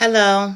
Hello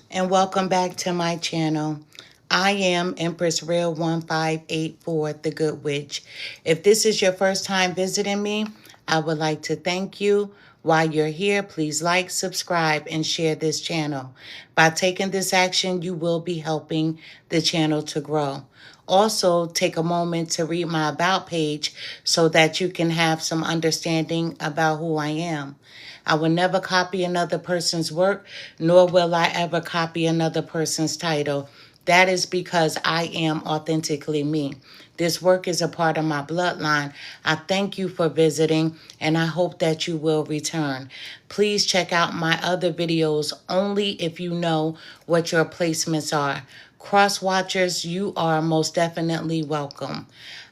and welcome back to my channel. I am Empress Real 1584, the Good Witch. If this is your first time visiting me, I would like to thank you. While you're here, please like, subscribe, and share this channel. By taking this action, you will be helping the channel to grow. Also, take a moment to read my About page so that you can have some understanding about who I am. I will never copy another person's work, nor will I ever copy another person's title. That is because I am authentically me. This work is a part of my bloodline. I thank you for visiting, and I hope that you will return. Please check out my other videos only if you know what your placements are. Cross watchers, you are most definitely welcome.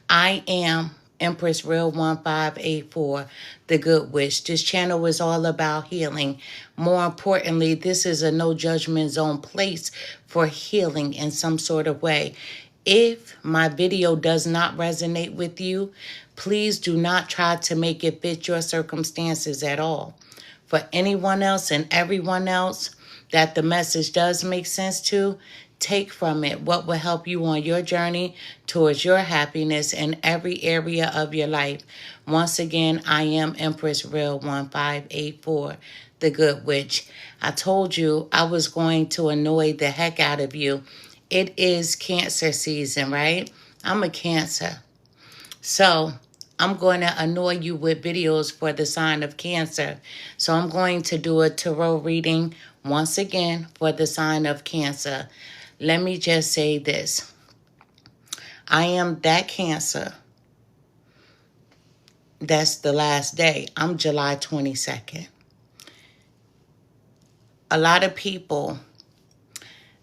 I am Empress Real 1584, the Good Witch. This channel is all about healing. More importantly, this is a no judgment zone place for healing in some sort of way. If my video does not resonate with you, please do not try to make it fit your circumstances at all. For anyone else and everyone else that the message does make sense to, take from it what will help you on your journey towards your happiness in every area of your life. Once again, I am Empress Real 1584, the Good Witch. I told you I was going to annoy the heck out of you. It is Cancer season, right? I'm a Cancer. So I'm going to annoy you with videos for the sign of Cancer. So I'm going to do a tarot reading once again for the sign of Cancer. Let me just say this. I am that Cancer. That's the last day. I'm July 22nd. A lot of people,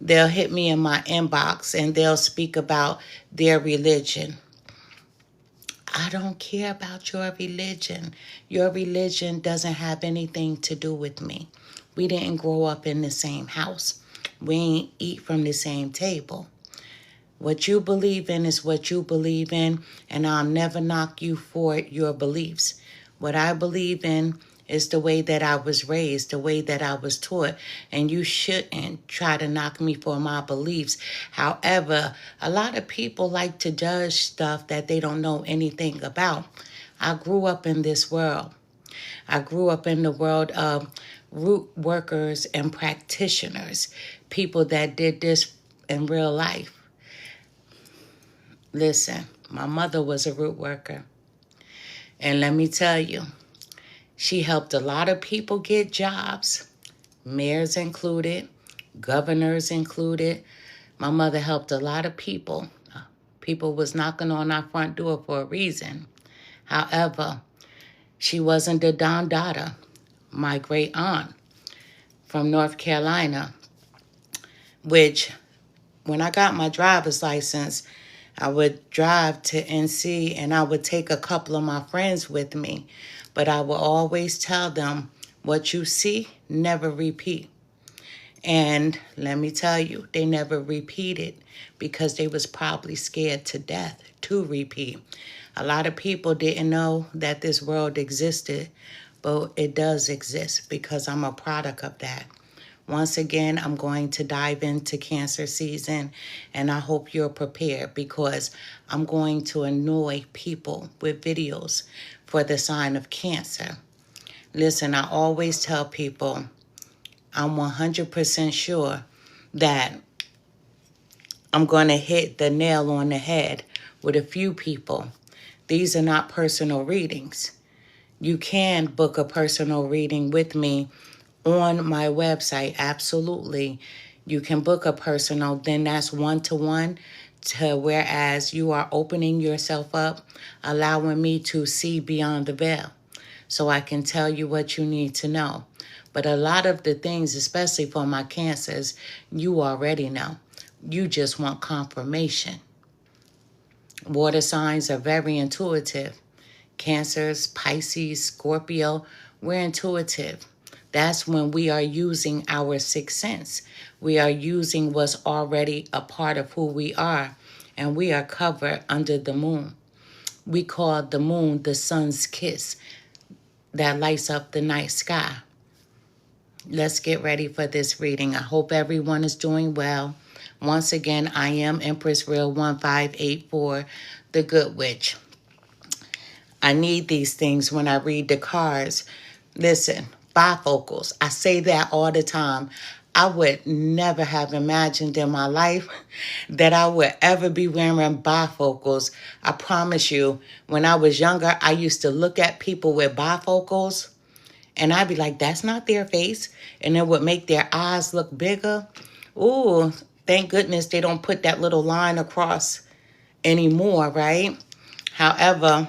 they'll hit me in my inbox and they'll speak about their religion. I don't care about your religion. Your religion doesn't have anything to do with me. We didn't grow up in the same house. We ain't eat from the same table. What you believe in is what you believe in, and I'll never knock you for your beliefs. What I believe in is the way that I was raised, the way that I was taught, and you shouldn't try to knock me for my beliefs. However, a lot of people like to judge stuff that they don't know anything about. I grew up in this world. I grew up in the world of root workers and practitioners, people that did this in real life. Listen, my mother was a root worker. And let me tell you, she helped a lot of people get jobs, mayors included, governors included. My mother helped a lot of people. People was knocking on our front door for a reason. However, she wasn't the Don Dada, my great aunt from North Carolina, which when I got my driver's license, I would drive to NC and I would take a couple of my friends with me. But I will always tell them, what you see, never repeat. And let me tell you, they never repeated because they was probably scared to death to repeat. A lot of people didn't know that this world existed, but it does exist because I'm a product of that. Once again, I'm going to dive into Cancer season, and I hope you're prepared because I'm going to annoy people with videos for the sign of Cancer. Listen, I always tell people I'm 100% sure that I'm going to hit the nail on the head with a few people. These are not personal readings. You can book a personal reading with me on my website. Absolutely. You can book a personal, then that's one-to-one, whereas you are opening yourself up, allowing me to see beyond the veil so I can tell you what you need to know. But a lot of the things, especially for my Cancers, you already know. You just want confirmation. Water signs are very intuitive. Cancers, Pisces, Scorpio, we're intuitive. That's when we are using our sixth sense. We are using what's already a part of who we are, and we are covered under the moon. We call the moon the sun's kiss that lights up the night sky. let's get ready for this reading. I hope everyone is doing well. Once again, I am Empress Real 1584, the Good Witch. I need these things when I read the cards. Listen, bifocals. I say that all the time. I would never have imagined in my life that I would ever be wearing bifocals. I promise you, when I was younger, I used to look at people with bifocals and I'd be like, that's not their face. And it would make their eyes look bigger. Ooh, thank goodness they don't put that little line across anymore, right? However,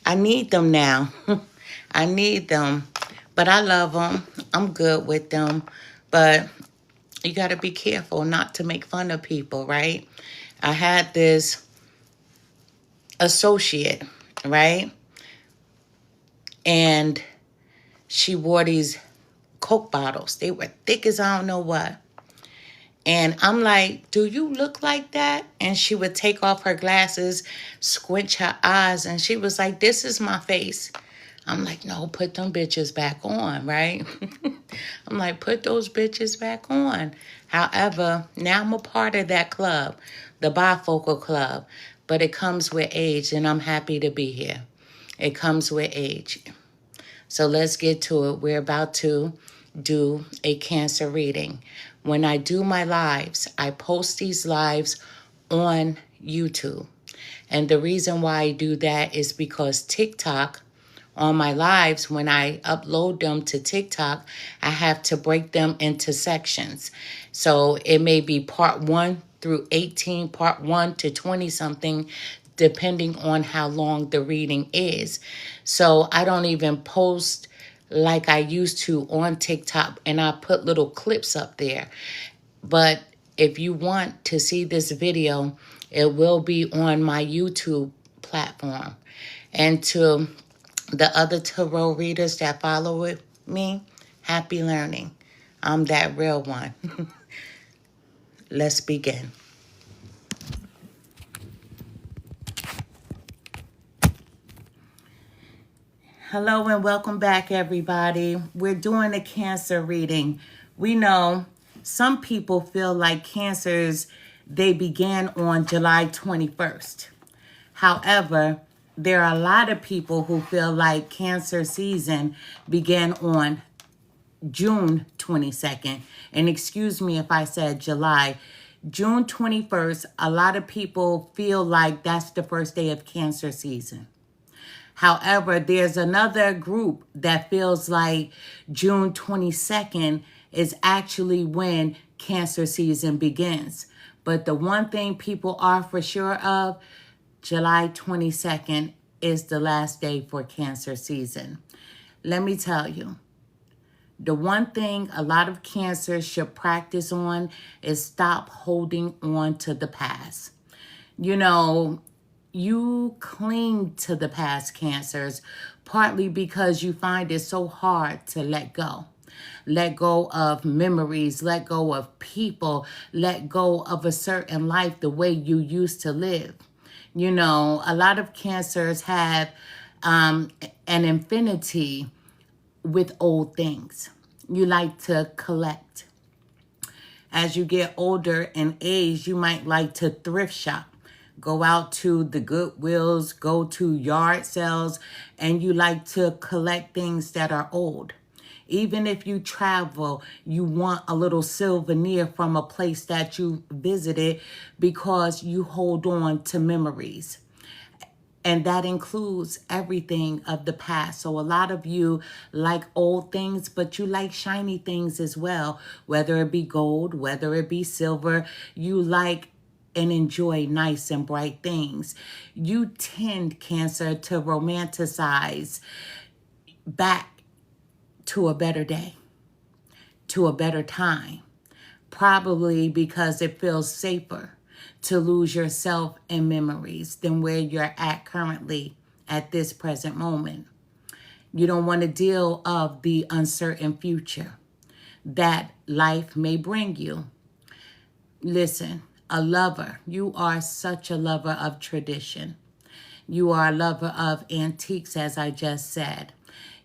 I need them now. I need them. But I love them. I'm good with them. But you got to be careful not to make fun of people, right? I had this associate, right? And she wore these Coke bottles. They were thick as I don't know what. And I'm like, do you look like that? And she would take off her glasses, squinch her eyes, and she was like, this is my face. I'm like, no, put them bitches back on, right? I'm like, put those bitches back on. However, now I'm a part of that club, the bifocal club, but it comes with age, and I'm happy to be here. It comes with age. So let's get to it. We're about to do a Cancer reading. When I do my lives, I post these lives on YouTube. And the reason why I do that is because TikTok, on my lives, when I upload them to TikTok, I have to break them into sections. So it may be part 1 through 18, part 1 to 20 something, depending on how long the reading is. So I don't even post like I used to on TikTok, and I put little clips up there. But if you want to see this video, it will be on my YouTube platform. And to the other tarot readers that follow with me, happy learning. I'm that real one. Let's begin. Hello and welcome back, everybody. We're doing a Cancer reading. We know some people feel like Cancers, they began on July 21st. However, there are a lot of people who feel like Cancer season began on June 22nd. And excuse me if I said July. June 21st, a lot of people feel like that's the first day of Cancer season. However, there's another group that feels like June 22nd is actually when Cancer season begins. But the one thing people are for sure of, July 22nd is the last day for Cancer season. Let me tell you, the one thing a lot of Cancers should practice on is stop holding on to the past. You know, you cling to the past, Cancers, partly because you find it so hard to let go. Let go of memories, let go of people, let go of a certain life the way you used to live. You know, a lot of Cancers have an infinity with old things. You like to collect. As you get older in age, you might like to thrift shop. Go out to the Goodwills, go to yard sales, and you like to collect things that are old. Even if you travel, you want a little souvenir from a place that you visited because you hold on to memories. And that includes everything of the past. So a lot of you like old things, but you like shiny things as well. Whether it be gold, whether it be silver, you like and enjoy nice and bright things. You tend, Cancer, to romanticize back to a better day, to a better time. Probably because it feels safer to lose yourself in memories than where you're at currently at this present moment. You don't want to deal of the uncertain future that life may bring you. Listen, a lover, you are such a lover of tradition. You are a lover of antiques, as I just said.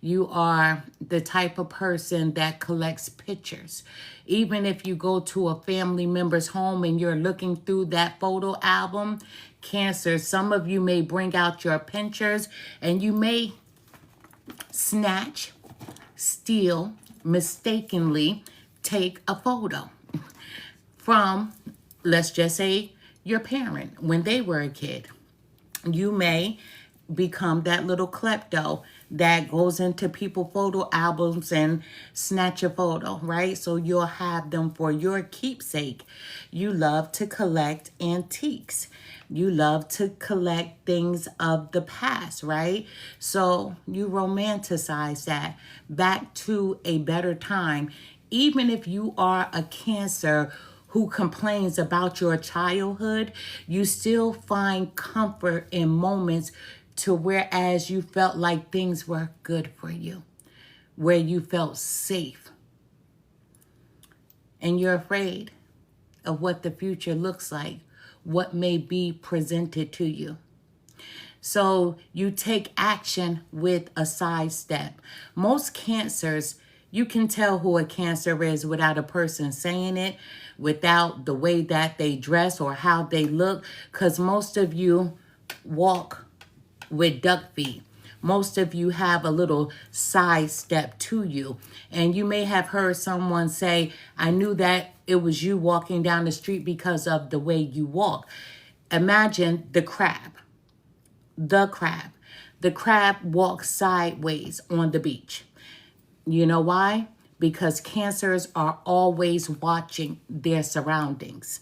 You are the type of person that collects pictures. Even if you go to a family member's home and you're looking through that photo album, Cancer, some of you may bring out your pictures and you may snatch, steal, mistakenly take a photo from, let's just say, your parent when they were a kid. You may become that little klepto that goes into people photo albums and snatch a photo, right? So you'll have them for your keepsake. You love to collect antiques. You love to collect things of the past, right? So you romanticize that back to a better time. Even if you are a Cancer who complains about your childhood, you still find comfort in moments to whereas you felt like things were good for you, where you felt safe. And you're afraid of what the future looks like, what may be presented to you. So you take action with a sidestep. Most Cancers, you can tell who a Cancer is without a person saying it, without the way that they dress or how they look, because most of you walk with duck feet. Most of you have a little side step to you. And you may have heard someone say, I knew that it was you walking down the street because of the way you walk. Imagine the crab. The crab. The crab walks sideways on the beach. You know why? Because Cancers are always watching their surroundings.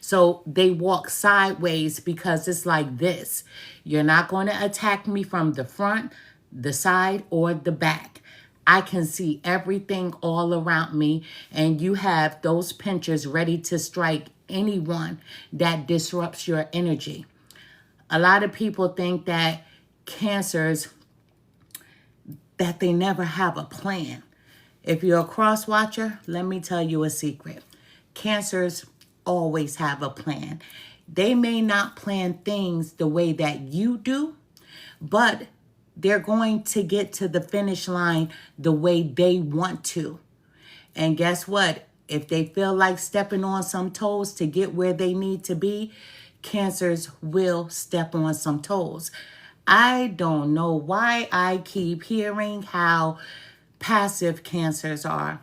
So they walk sideways because it's like this. You're not going to attack me from the front, the side, or the back. I can see everything all around me, and you have those pinchers ready to strike anyone that disrupts your energy. A lot of people think that Cancers, that they never have a plan. If you're a cross watcher, let me tell you a secret. Cancers always have a plan. They may not plan things the way that you do, but they're going to get to the finish line the way they want to. And guess what? If they feel like stepping on some toes to get where they need to be, Cancers will step on some toes. I don't know why I keep hearing how passive Cancers are,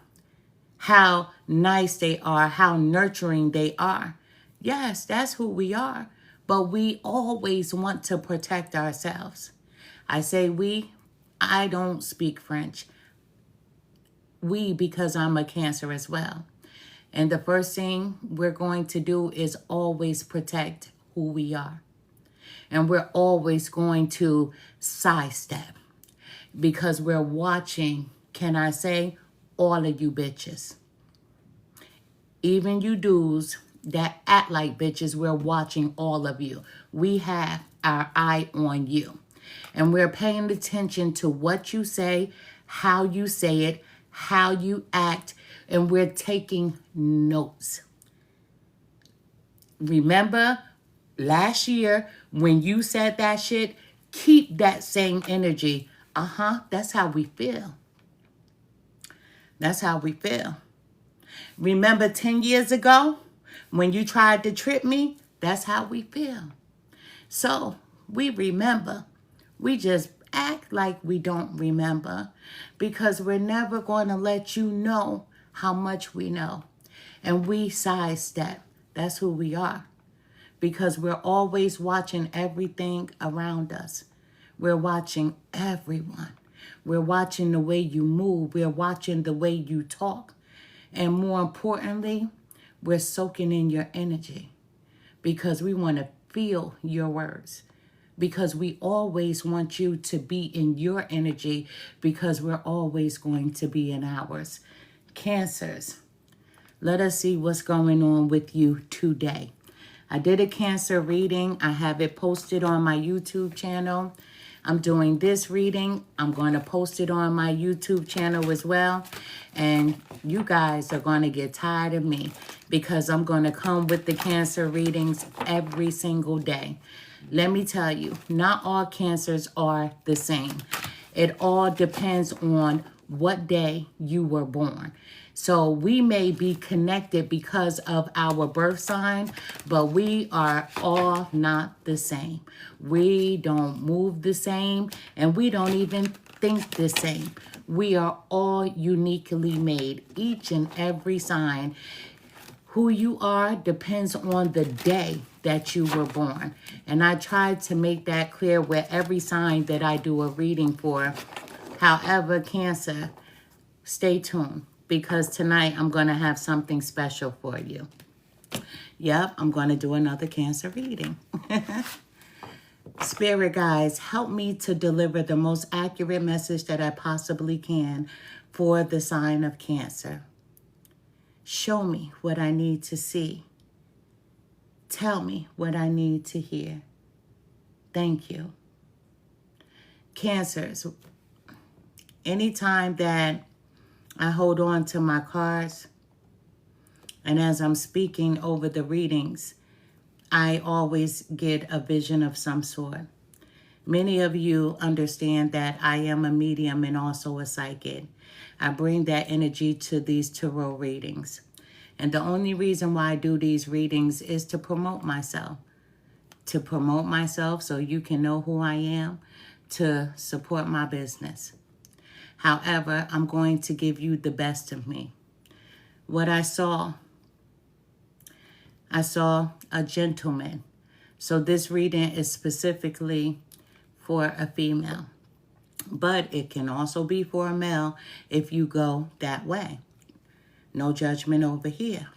how nice they are, how nurturing they are. Yes, that's who we are. But we always want to protect ourselves. I say we, I don't speak French. We, because I'm a Cancer as well. And the first thing we're going to do is always protect who we are. And we're always going to sidestep because we're watching, can I say, all of you bitches. Even you dudes that act like bitches, we're watching all of you. We have our eye on you. And we're paying attention to what you say, how you say it, how you act, and we're taking notes. Remember last year when you said that shit? Keep that same energy. That's how we feel. That's how we feel. Remember 10 years ago when you tried to trip me? That's how we feel. So we remember. We just act like we don't remember because we're never going to let you know how much we know. And we sidestep. That's who we are. Because we're always watching everything around us. We're watching everyone. We're watching the way you move. We're watching the way you talk. And more importantly, we're soaking in your energy because we want to feel your words. Because we always want you to be in your energy because we're always going to be in ours. Cancers, let us see what's going on with you today. I did a Cancer reading. I have it posted on my YouTube channel. I'm doing this reading. I'm going to post it on my YouTube channel as well. And you guys are going to get tired of me because I'm going to come with the Cancer readings every single day. Let me tell you, not all Cancers are the same. It all depends on what day you were born. So we may be connected because of our birth sign, but we are all not the same. We don't move the same, and we don't even think the same. We are all uniquely made, each and every sign. Who you are depends on the day that you were born. And I tried to make that clear with every sign that I do a reading for. However, Cancer, stay tuned because tonight I'm going to have something special for you. Yep, I'm going to do another Cancer reading. Spirit guides, help me to deliver the most accurate message that I possibly can for the sign of Cancer. Show me what I need to see. Tell me what I need to hear. Thank you. Cancers, anytime that I hold on to my cards, and as I'm speaking over the readings, I always get a vision of some sort. Many of you understand that I am a medium and also a psychic. I bring that energy to these tarot readings. And the only reason why I do these readings is to promote myself. To promote myself so you can know who I am, to support my business. However, I'm going to give you the best of me. What I saw a gentleman. So this reading is specifically for a female. But it can also be for a male if you go that way. No judgment over here.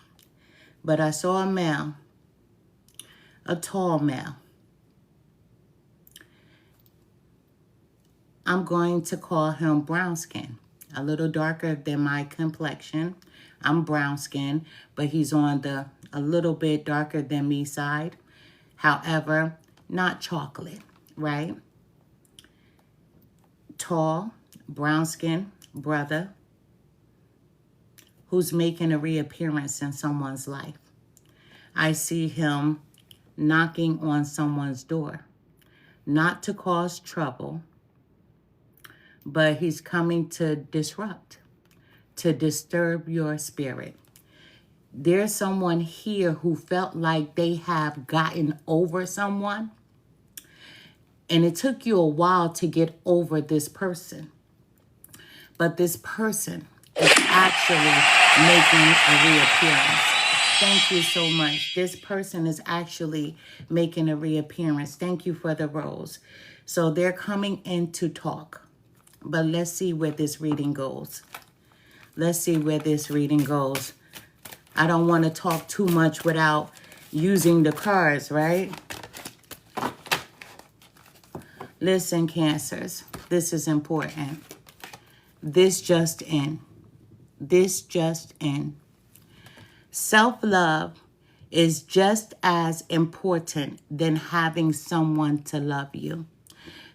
But I saw a male, a tall male. I'm going to call him brown skin, a little darker than my complexion. I'm brown skin, but he's on the a little bit darker than me side. However, not chocolate, right? Tall, brown skin brother who's making a reappearance in someone's life. I see him knocking on someone's door, not to cause trouble, but he's coming to disrupt, to disturb your spirit. There's someone here who felt like they have gotten over someone, and it took you a while to get over this person. But this person is actually making a reappearance. Thank you so much. This person is actually making a reappearance. Thank you for the rose. So they're coming in to talk. But let's see where this reading goes. Let's see where this reading goes. I don't want to talk too much without using the cards, right? Listen, Cancers, this is important. This just in. This just in. Self-love is just as important than having someone to love you.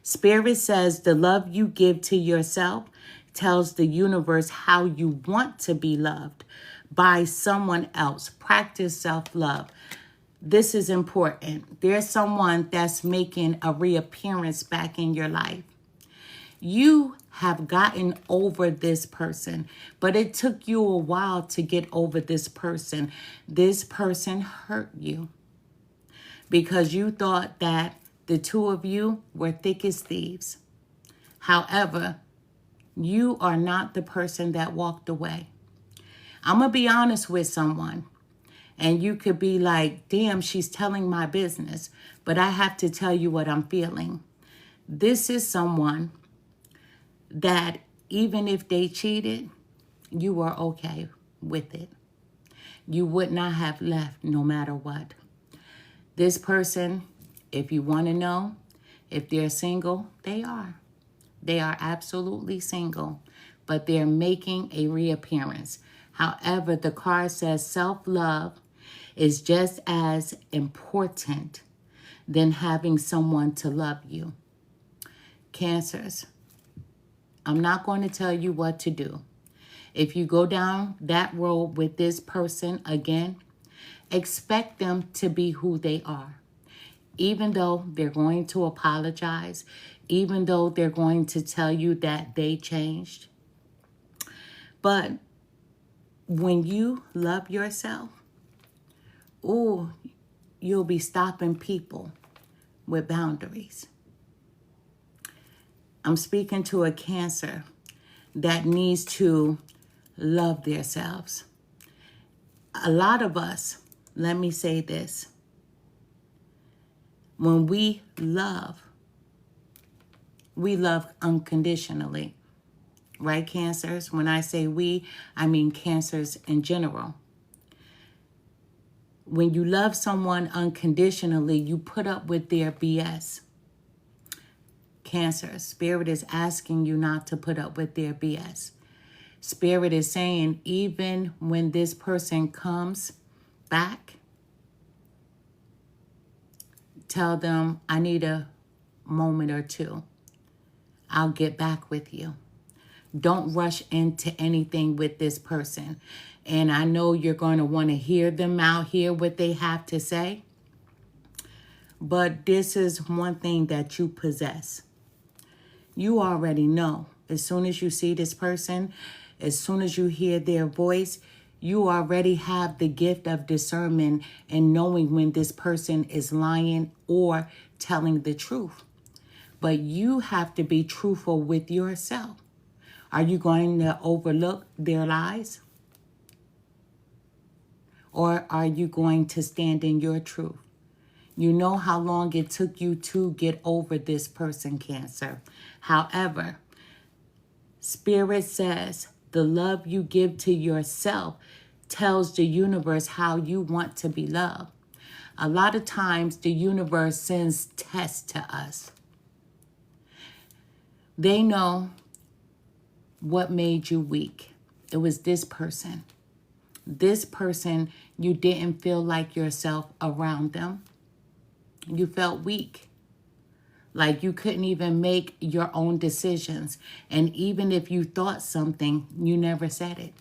Spirit says the love you give to yourself tells the universe how you want to be loved by someone else. Practice self-love. This is important. There's someone that's making a reappearance back in your life. You have gotten over this person, but it took you a while to get over this person. This person hurt you because you thought that the two of you were thick as thieves. However, you are not the person that walked away. I'm going to be honest with someone, and you could be like, damn, she's telling my business, but I have to tell you what I'm feeling. This is someone that even if they cheated, you were okay with it. You would not have left no matter what. This person, if you want to know, if they're single, they are. They are absolutely single, but they're making a reappearance. However, the card says self-love is just as important than having someone to love you. Cancers, I'm not going to tell you what to do. If you go down that road with this person again, expect them to be who they are. Even though they're going to apologize, even though they're going to tell you that they changed. But when you love yourself, oh, you'll be stopping people with boundaries. I'm speaking to a Cancer that needs to love themselves. A lot of us, let me say this, when we love unconditionally, right, Cancers? When I say we, I mean Cancers in general. When you love someone unconditionally, you put up with their BS. Cancer, Spirit is asking you not to put up with their BS. Spirit is saying, even when this person comes back, tell them, I need a moment or two. I'll get back with you. Don't rush into anything with this person. And I know you're going to want to hear them out, hear what they have to say. But this is one thing that you possess. You already know. As soon as you see this person, as soon as you hear their voice, you already have the gift of discernment and knowing when this person is lying or telling the truth. But you have to be truthful with yourself. Are you going to overlook their lies? Or are you going to stand in your truth? You know how long it took you to get over this person, Cancer. However, Spirit says the love you give to yourself tells the universe how you want to be loved. A lot of times the universe sends tests to us. They know what made you weak. It was this person. This person, you didn't feel like yourself around them. You felt weak. Like you couldn't even make your own decisions. And even if you thought something, you never said it.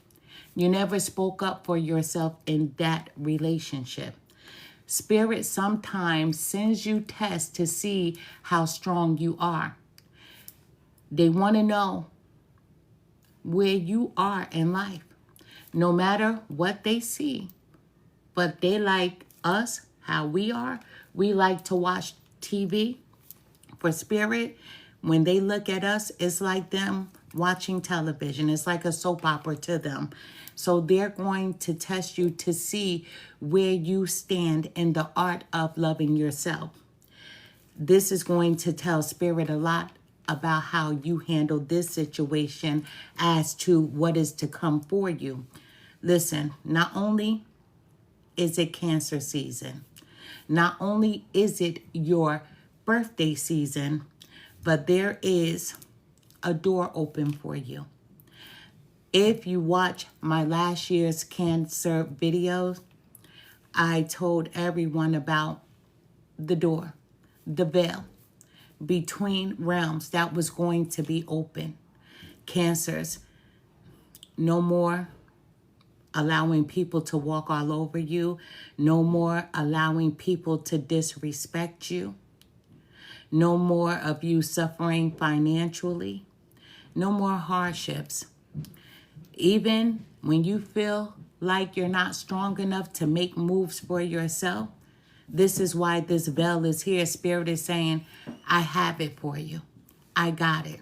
You never spoke up for yourself in that relationship. Spirit sometimes sends you tests to see how strong you are. They want to know where you are in life, no matter what they see. But they like us, how we are. We like to watch TV. For Spirit, when they look at us, it's like them watching television. It's like a soap opera to them. So they're going to test you to see where you stand in the art of loving yourself. This is going to tell Spirit a lot about how you handle this situation as to what is to come for you. Listen, not only is it Cancer season, not only is it your birthday season, but there is a door open for you. If you watch my last year's Cancer videos, I told everyone about the door, the veil between realms that was going to be open. Cancers, no more allowing people to walk all over you, no more allowing people to disrespect you, no more of you suffering financially, no more hardships. Even when you feel like you're not strong enough to make moves for yourself, this is why this veil is here. Spirit is saying, I have it for you. I got it.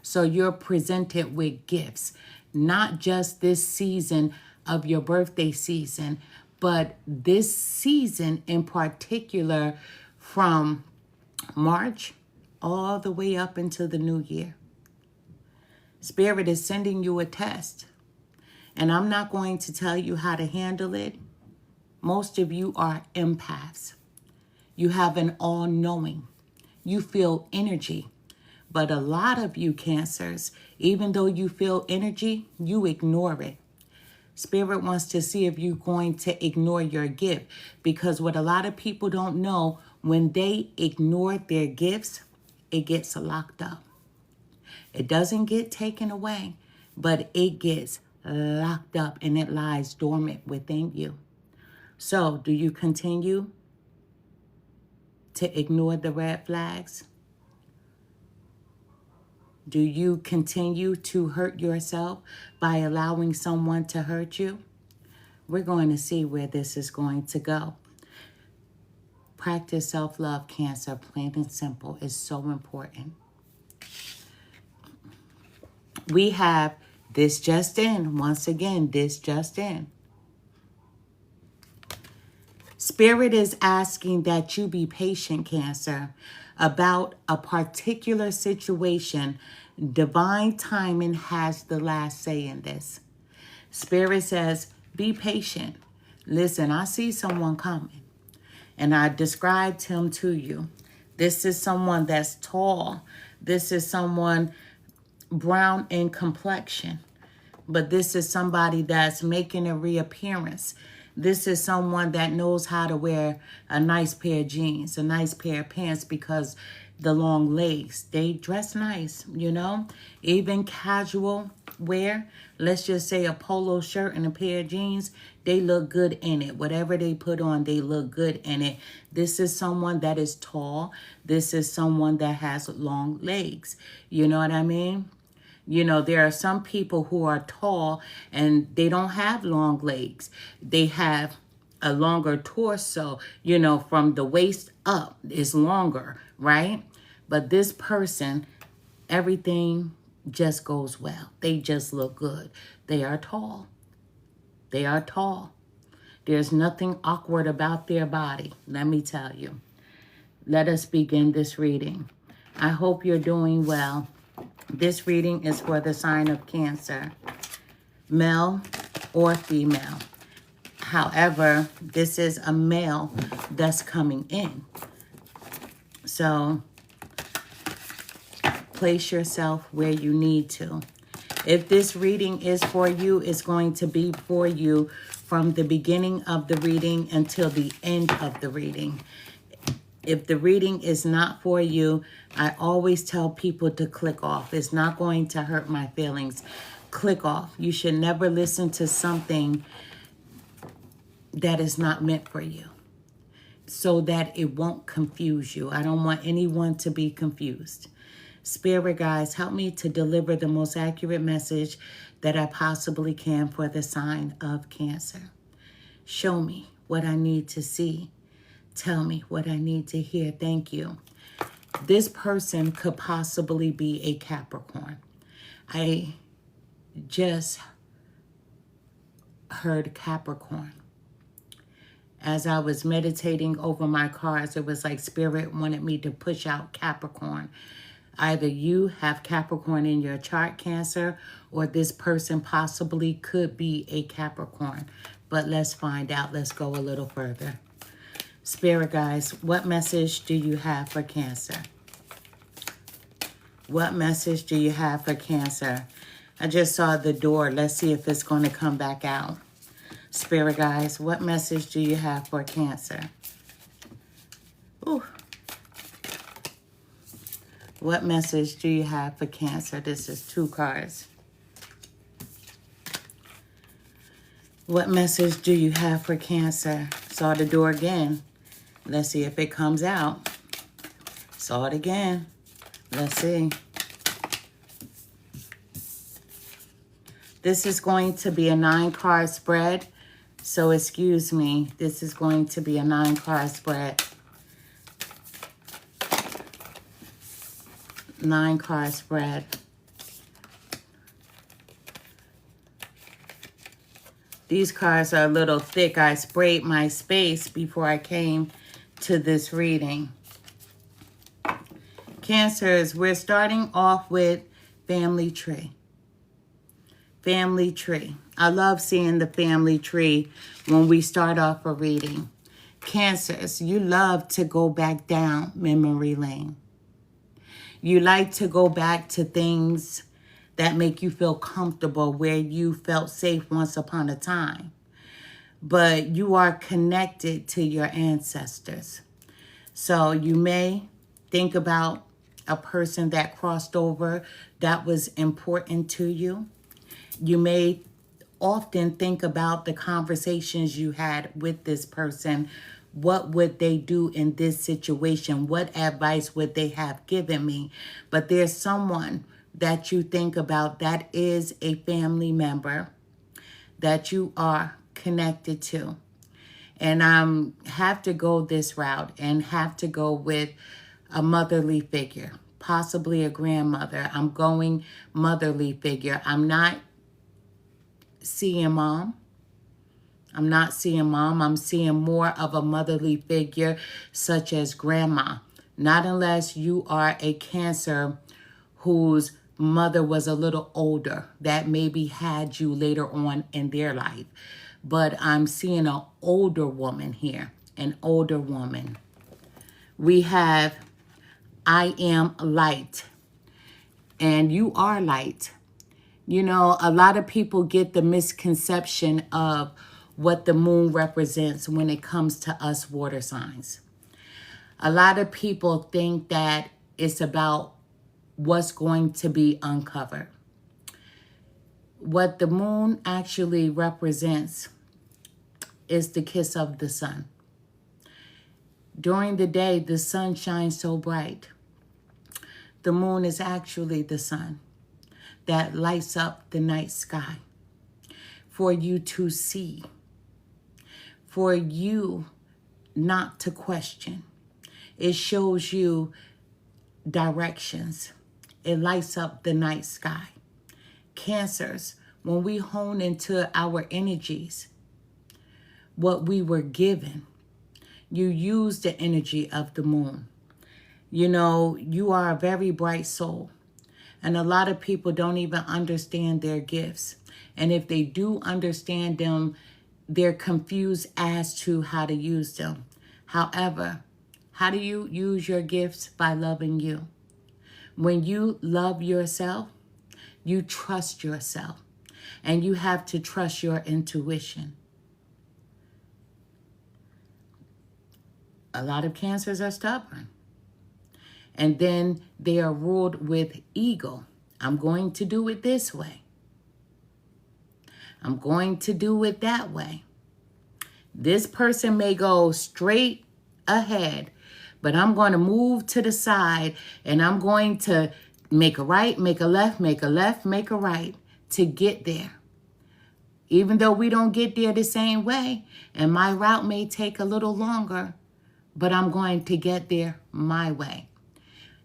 So you're presented with gifts, not just this season of your birthday season, but this season in particular from March all the way up into the new year. Spirit is sending you a test. And I'm not going to tell you how to handle it. Most of you are empaths. You have an all-knowing. You feel energy. But a lot of you Cancers, even though you feel energy, you ignore it. Spirit wants to see if you're going to ignore your gift. Because what a lot of people don't know, when they ignore their gifts, it gets locked up. It doesn't get taken away, but it gets locked up and it lies dormant within you. So, do you continue to ignore the red flags? Do you continue to hurt yourself by allowing someone to hurt you? We're going to see where this is going to go. Practice self-love, Cancer, plain and simple, is so important. We have this just in. Once again, this just in. Spirit is asking that you be patient, Cancer, about a particular situation. Divine timing has the last say in this. Spirit says, be patient. Listen, I see someone coming, and I described him to you. This is someone that's tall. This is someone brown in complexion. But this is somebody that's making a reappearance. This is someone that knows how to wear a nice pair of jeans, a nice pair of pants, because the long legs, they dress nice, you know, even casual wear. Let's just say a polo shirt and a pair of jeans, they look good in it. Whatever they put on, they look good in it. This is someone that is tall. This is someone that has long legs. You know what I mean? You know, there are some people who are tall and they don't have long legs. They have a longer torso, you know, from the waist up is longer, right? But this person, everything just goes well. They just look good. They are tall. They are tall. There's nothing awkward about their body, let me tell you. Let us begin this reading. I hope you're doing well. This reading is for the sign of Cancer, male or female. However, this is a male that's coming in. So place yourself where you need to. If this reading is for you, it's going to be for you from the beginning of the reading until the end of the reading. If the reading is not for you, I always tell people to click off. It's not going to hurt my feelings. Click off. You should never listen to something that is not meant for you, so that it won't confuse you. I don't want anyone to be confused. Spirit guides, help me to deliver the most accurate message that I possibly can for the sign of Cancer. Show me what I need to see. Tell me what I need to hear. Thank you. This person could possibly be a Capricorn. I just heard Capricorn. As I was meditating over my cards, it was like Spirit wanted me to push out Capricorn. Either you have Capricorn in your chart, Cancer, or this person possibly could be a Capricorn. But let's find out. Let's go a little further. Spirit guys, what message do you have for Cancer? What message do you have for Cancer? I just saw the door. Let's see if it's going to come back out. Spirit guys, what message do you have for Cancer? Ooh. What message do you have for Cancer? This is 2 cards. What message do you have for Cancer? Saw the door again. Let's see if it comes out. Saw it again. Let's see. This is going to be a 9-card spread. So excuse me. This is going to be a 9-card spread. 9-card spread. These cards are a little thick. I sprayed my space before I came to this reading. Cancers, we're starting off with family tree. Family tree. I love seeing the family tree when we start off a reading. Cancers, you love to go back down memory lane. You like to go back to things that make you feel comfortable, where you felt safe once upon a time. But you are connected to your ancestors. So you may think about a person that crossed over that was important to you. You may often think about the conversations you had with this person what would they do in this situation? What advice would they have given me? But there's someone that you think about that is a family member that you are connected to. And I have to go this route and have to go with a motherly figure, possibly a grandmother. I'm going motherly figure. I'm not seeing mom. I'm seeing more of a motherly figure such as grandma. Not unless you are a Cancer whose mother was a little older that maybe had you later on in their life. But I'm seeing an older woman here, an older woman. We have, I am light, and you are light. You know, a lot of people get the misconception of what the moon represents when it comes to us water signs. A lot of people think that it's about what's going to be uncovered. What the moon actually represents is the kiss of the sun. During the day, the sun shines so bright. The moon is actually the sun that lights up the night sky for you to see, for you not to question. It shows you directions. It lights up the night sky. Cancers, when we hone into our energies, what we were given, you use the energy of the moon. You know, you are a very bright soul. And a lot of people don't even understand their gifts. And if they do understand them, they're confused as to how to use them. However, how do you use your gifts? By loving you. When you love yourself, you trust yourself. And you have to trust your intuition. A lot of Cancers are stubborn. And then they are ruled with ego. I'm going to do it this way. I'm going to do it that way. This person may go straight ahead, but I'm going to move to the side and I'm going to make a right, make a left, make a left, make a right to get there. Even though we don't get there the same way, and my route may take a little longer, but I'm going to get there my way.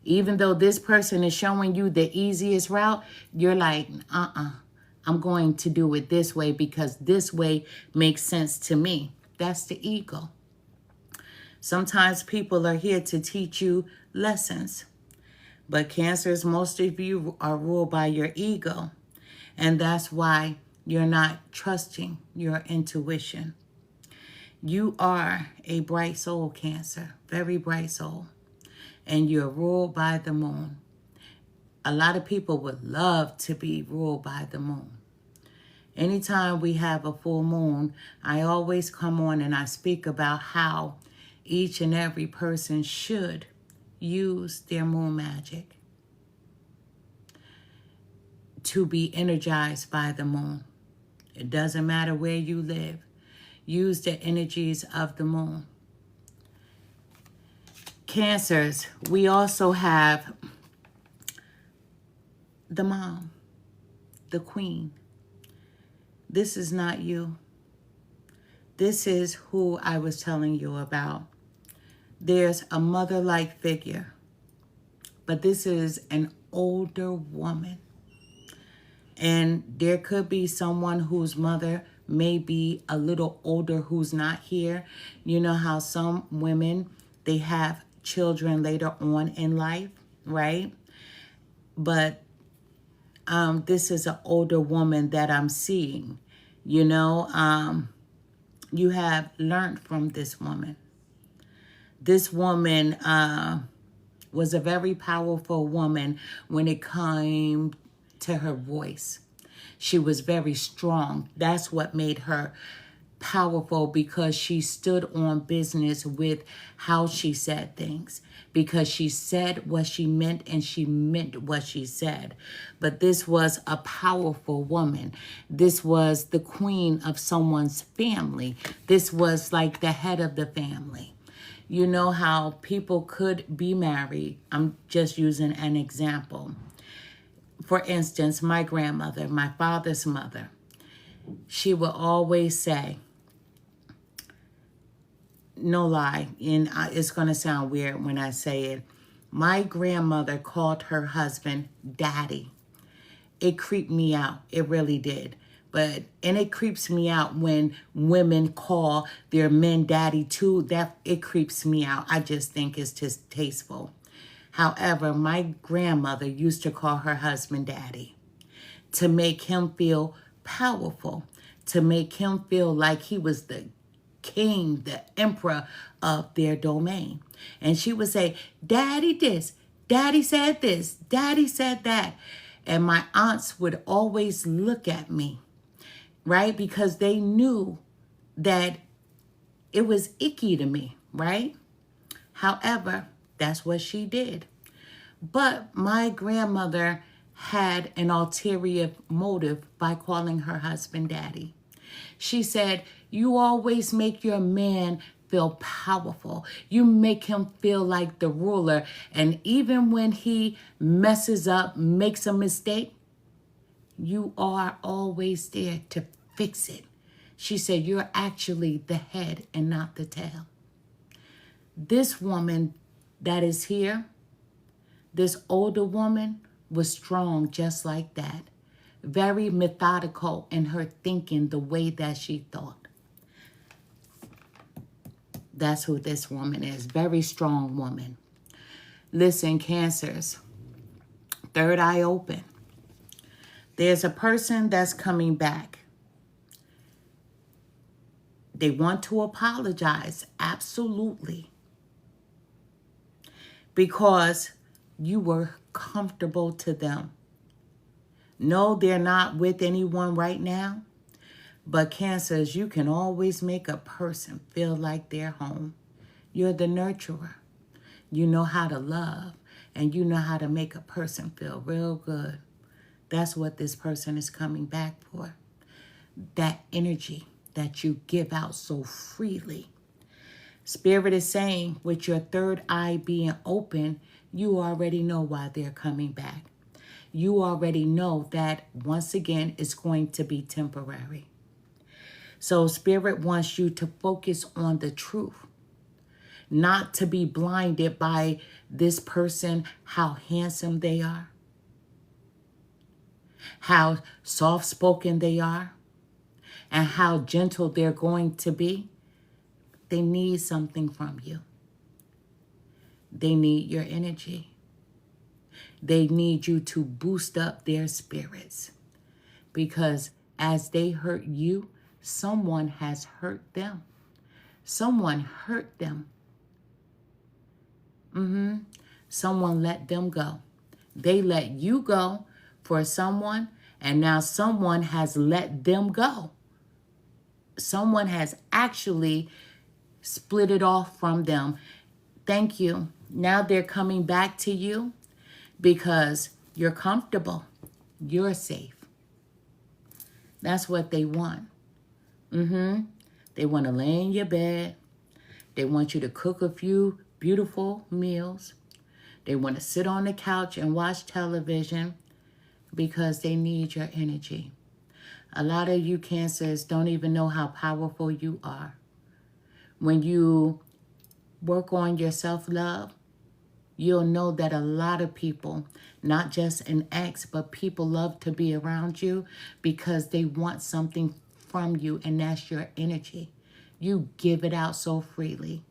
Even though this person is showing you the easiest route, you're like, I'm going to do it this way because this way makes sense to me. That's the ego. Sometimes people are here to teach you lessons. But Cancers, most of you are ruled by your ego. And that's why you're not trusting your intuition. You are a bright soul, Cancer, very bright soul. And you're ruled by the moon. A lot of people would love to be ruled by the moon. Anytime we have a full moon, I always come on and I speak about how each and every person should use their moon magic to be energized by the moon. It doesn't matter where you live. Use the energies of the moon. Cancers, we also have the mom, the queen. This is not you. This is who I was telling you about. There's a mother-like figure, but this is an older woman. And there could be someone whose mother may be a little older who's not here. You know how some women, they have children later on in life, right? But this is an older woman that I'm seeing. You know, you have learned from this woman. This woman was a very powerful woman when it came to her voice. She was very strong. That's what made her powerful because she stood on business with how she said things, because she said what she meant and she meant what she said. But this was a powerful woman. This was the queen of someone's family. This was like the head of the family. You know how people could be married. I'm just using an example. For instance, my grandmother, my father's mother, she would always say, no lie, and it's going to sound weird when I say it, my grandmother called her husband daddy. It creeped me out. It really did. And it creeps me out when women call their men daddy too. That it creeps me out. I just think it's distasteful. However, my grandmother used to call her husband daddy to make him feel powerful, to make him feel like he was the king, the emperor of their domain. And she would say, daddy this, daddy said this, daddy said that. And my aunts would always look at me, right? Because they knew that it was icky to me, right? However, that's what she did. But my grandmother had an ulterior motive by calling her husband daddy. She said, you always make your man feel powerful. You make him feel like the ruler. And even when he messes up, makes a mistake, you are always there to fix it. She said, you're actually the head and not the tail. This woman that is here, this older woman, was strong just like that. Very methodical in her thinking, the way that she thought. That's who this woman is. Very strong woman. Listen, Cancers, third eye open. There's a person that's coming back. They want to apologize, absolutely. Because you were comfortable to them. No, they're not with anyone right now. But Cancers, you can always make a person feel like they're home. You're the nurturer. You know how to love. And you know how to make a person feel real good. That's what this person is coming back for. That energy that you give out so freely. Spirit is saying, with your third eye being open, you already know why they're coming back. You already know that, once again, it's going to be temporary. So Spirit wants you to focus on the truth, not to be blinded by this person, how handsome they are, how soft-spoken they are, and how gentle they're going to be. They need something from you. They need your energy. They need you to boost up their spirits, because as they hurt you, someone has hurt them. Someone hurt them. Someone let them go. They let you go for someone, and now someone has let them go. Someone has actually split it off from them. Thank you. Now they're coming back to you because you're comfortable. You're safe. That's what they want. They want to lay in your bed. They want you to cook a few beautiful meals. They want to sit on the couch and watch television because they need your energy. A lot of you Cancers don't even know how powerful you are. When you work on your self-love, you'll know that a lot of people, not just an ex, but people love to be around you because they want something from you, and that's your energy. You give it out so freely.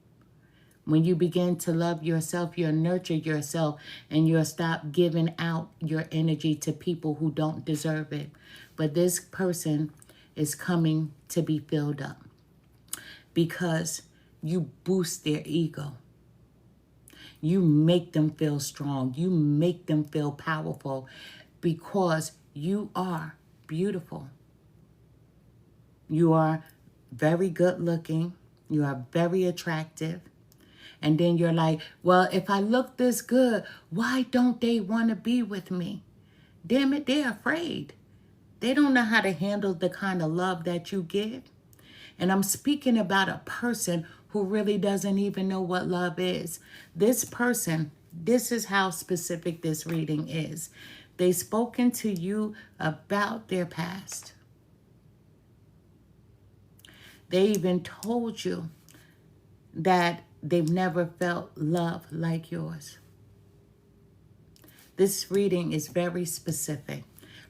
When you begin to love yourself, you'll nurture yourself, and you'll stop giving out your energy to people who don't deserve it. But this person is coming to be filled up because you boost their ego. You make them feel strong. You make them feel powerful because you are beautiful. You are very good looking. You are very attractive. And then you're like, well, if I look this good, why don't they want to be with me? Damn it, they're afraid. They don't know how to handle the kind of love that you give. And I'm speaking about a person who really doesn't even know what love is. This person, this is how specific this reading is. They've spoken to you about their past. They even told you that they've never felt love like yours. This reading is very specific.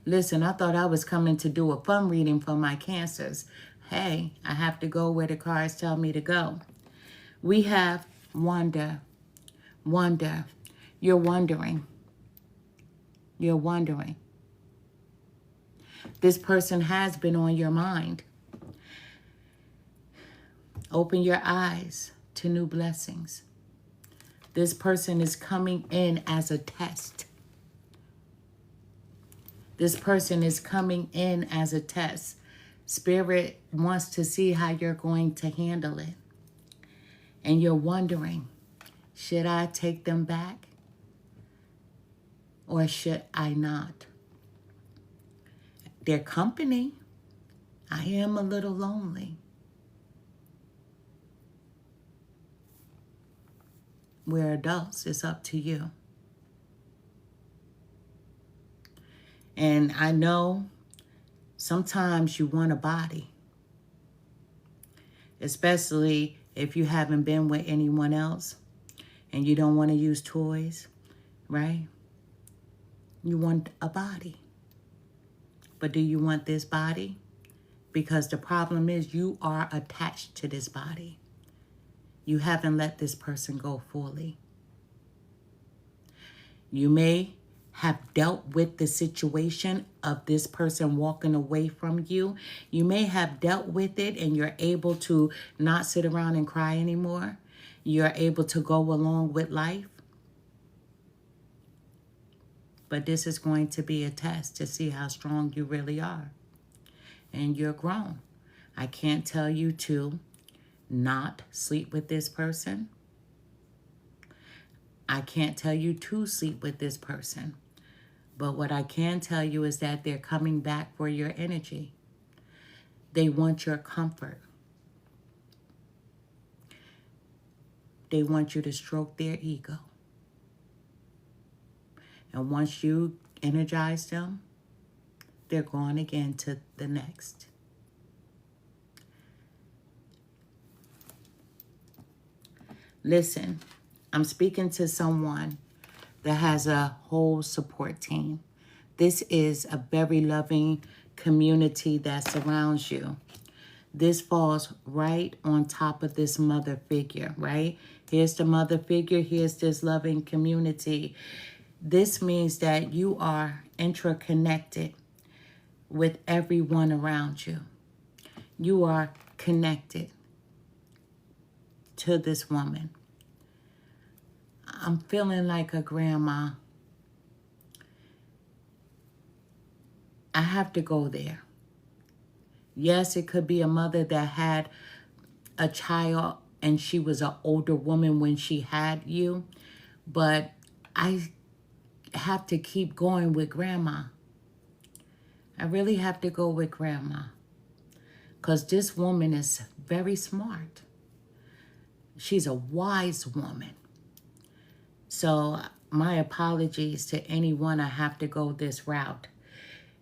Listen, I thought I was coming to do a fun reading for my Cancers. Hey, I have to go where the cards tell me to go. We have wonder. Wonder. You're wondering. You're wondering. This person has been on your mind. Open your eyes to new blessings. This person is coming in as a test. This person is coming in as a test. Spirit wants to see how you're going to handle it. And you're wondering, should I take them back? Or should I not? Their company, I am a little lonely. We're adults, it's up to you. And I know sometimes you want a body, especially if you haven't been with anyone else and you don't want to use toys, right? You want a body. But do you want this body? Because the problem is you are attached to this body. You haven't let this person go fully. You may have dealt with the situation of this person walking away from you. You may have dealt with it and you're able to not sit around and cry anymore. You're able to go along with life. But this is going to be a test to see how strong you really are. And you're grown. I can't tell you to not sleep with this person. I can't tell you to sleep with this person. But what I can tell you is that they're coming back for your energy. They want your comfort. They want you to stroke their ego. And once you energize them, they're going again to the next. Listen, I'm speaking to someone that has a whole support team. This is a very loving community that surrounds you. This falls right on top of this mother figure, right? Here's the mother figure. Here's this loving community. This means that you are interconnected with everyone around you. You are connected to this woman. I'm feeling like a grandma. I have to go there. Yes, it could be a mother that had a child and she was an older woman when she had you, but I have to keep going with grandma. I really have to go with grandma because this woman is very smart. She's a wise woman. So my apologies to anyone. I have to go this route.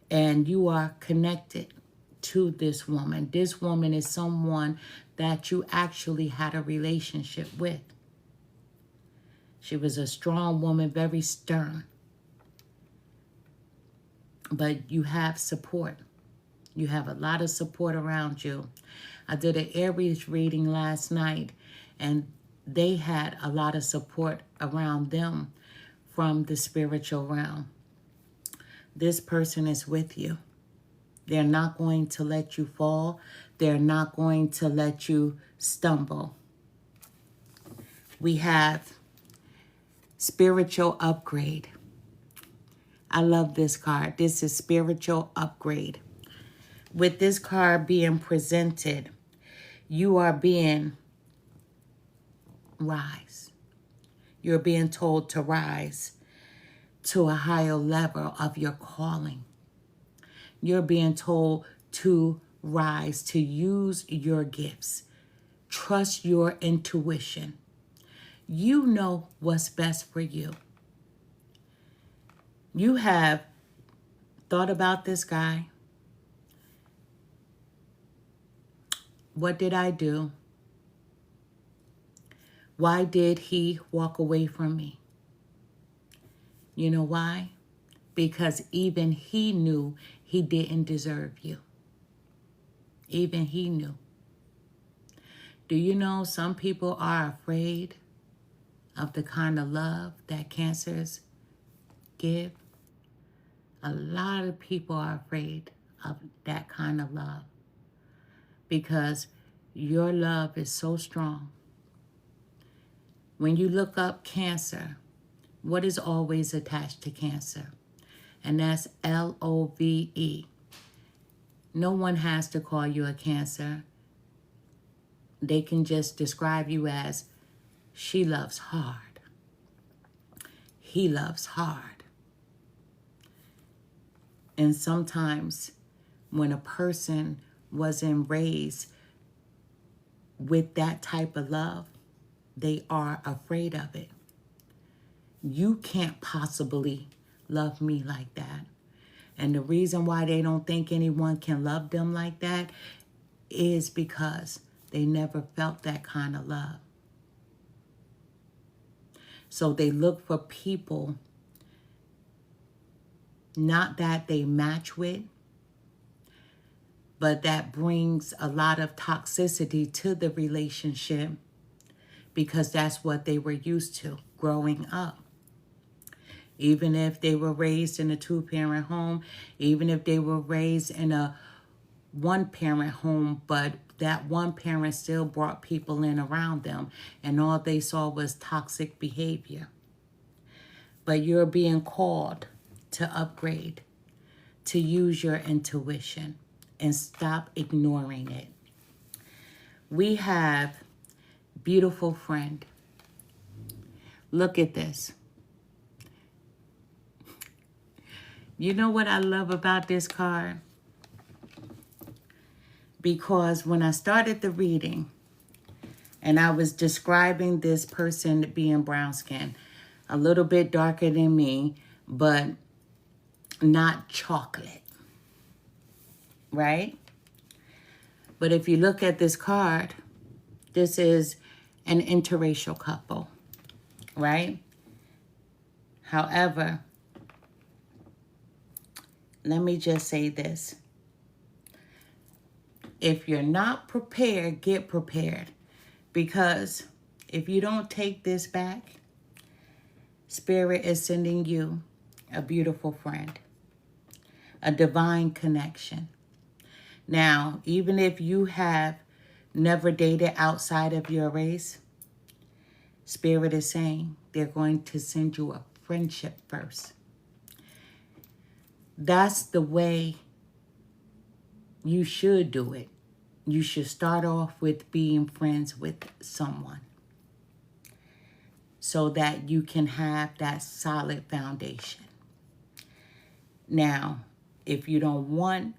And you are connected to this woman. This woman is someone that you actually had a relationship with. She was a strong woman, very stern. But you have support. You have a lot of support around you. I did an Aries reading last night, and they had a lot of support around them from the spiritual realm. This person is with you. They're not going to let you fall. They're not going to let you stumble. We have spiritual upgrade. I love this card. This is spiritual upgrade. With this card being presented, You are being rise. You're being told to rise to a higher level of your calling. You're being told to rise, to use your gifts. Trust your intuition. You know what's best for you. You have thought about this guy. What did I do? Why did he walk away from me? You know why? Because even he knew he didn't deserve you. Even he knew. Do you know some people are afraid of the kind of love that cancers give? A lot of people are afraid of that kind of love because your love is so strong. When you look up cancer, what is always attached to cancer? And that's LOVE. No one has to call you a cancer. They can just describe you as, she loves hard. He loves hard. And sometimes when a person wasn't raised with that type of love, they are afraid of it. You can't possibly love me like that. And the reason why they don't think anyone can love them like that is because they never felt that kind of love. So they look for people, not that they match with, but that brings a lot of toxicity to the relationship because that's what they were used to growing up. Even if they were raised in a two-parent home, even if they were raised in a one-parent home, but that one parent still brought people in around them, and all they saw was toxic behavior. But you're being called to upgrade, to use your intuition, and stop ignoring it. We have beautiful friend. Look at this. You know what I love about this card? Because when I started the reading and I was describing this person being brown skin, a little bit darker than me, but not chocolate, right? But if you look at this card, this is an interracial couple, right? However, let me just say this. If you're not prepared, get prepared. Because if you don't take this back, Spirit is sending you a beautiful friend, a divine connection. Now, even if you have never dated outside of your race, Spirit is saying they're going to send you a friendship first. That's the way you should do it. You should start off with being friends with someone so that you can have that solid foundation. Now, if you don't want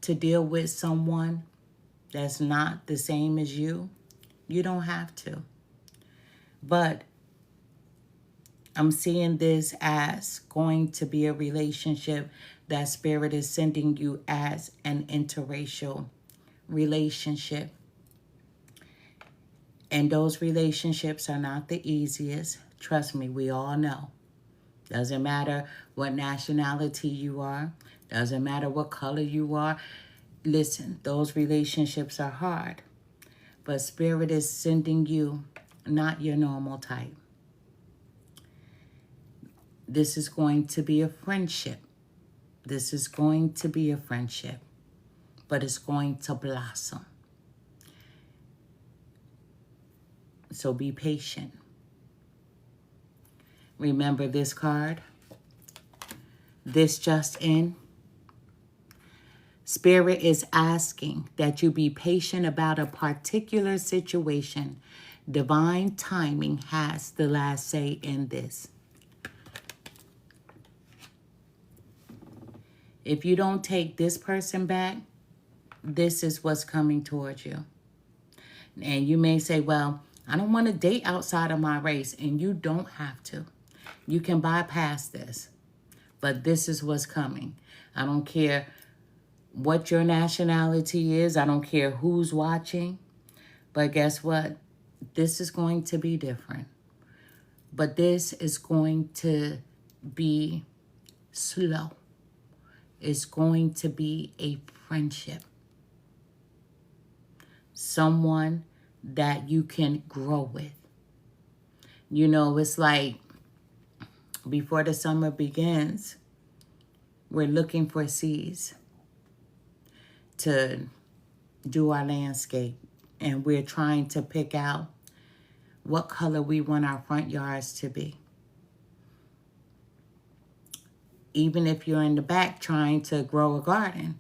to deal with someone that's not the same as you, you don't have to. But I'm seeing this as going to be a relationship that Spirit is sending you as an interracial relationship. And those relationships are not the easiest. Trust me, we all know. Doesn't matter what nationality you are. Doesn't matter what color you are. Listen, those relationships are hard. But Spirit is sending you not your normal type. This is going to be a friendship. This is going to be a friendship. But it's going to blossom. So be patient. Remember this card. This just in. Spirit is asking that you be patient about a particular situation. Divine timing has the last say in this. If you don't take this person back, this is what's coming towards you. And you may say, well, I don't want to date outside of my race. And you don't have to. You can bypass this. But this is what's coming. I don't care what your nationality is. I don't care who's watching. But guess what? This is going to be different. But this is going to be slow. It's going to be a friendship. Someone that you can grow with. You know, it's like before the summer begins, we're looking for seeds to do our landscape. And we're trying to pick out what color we want our front yards to be. Even if you're in the back trying to grow a garden,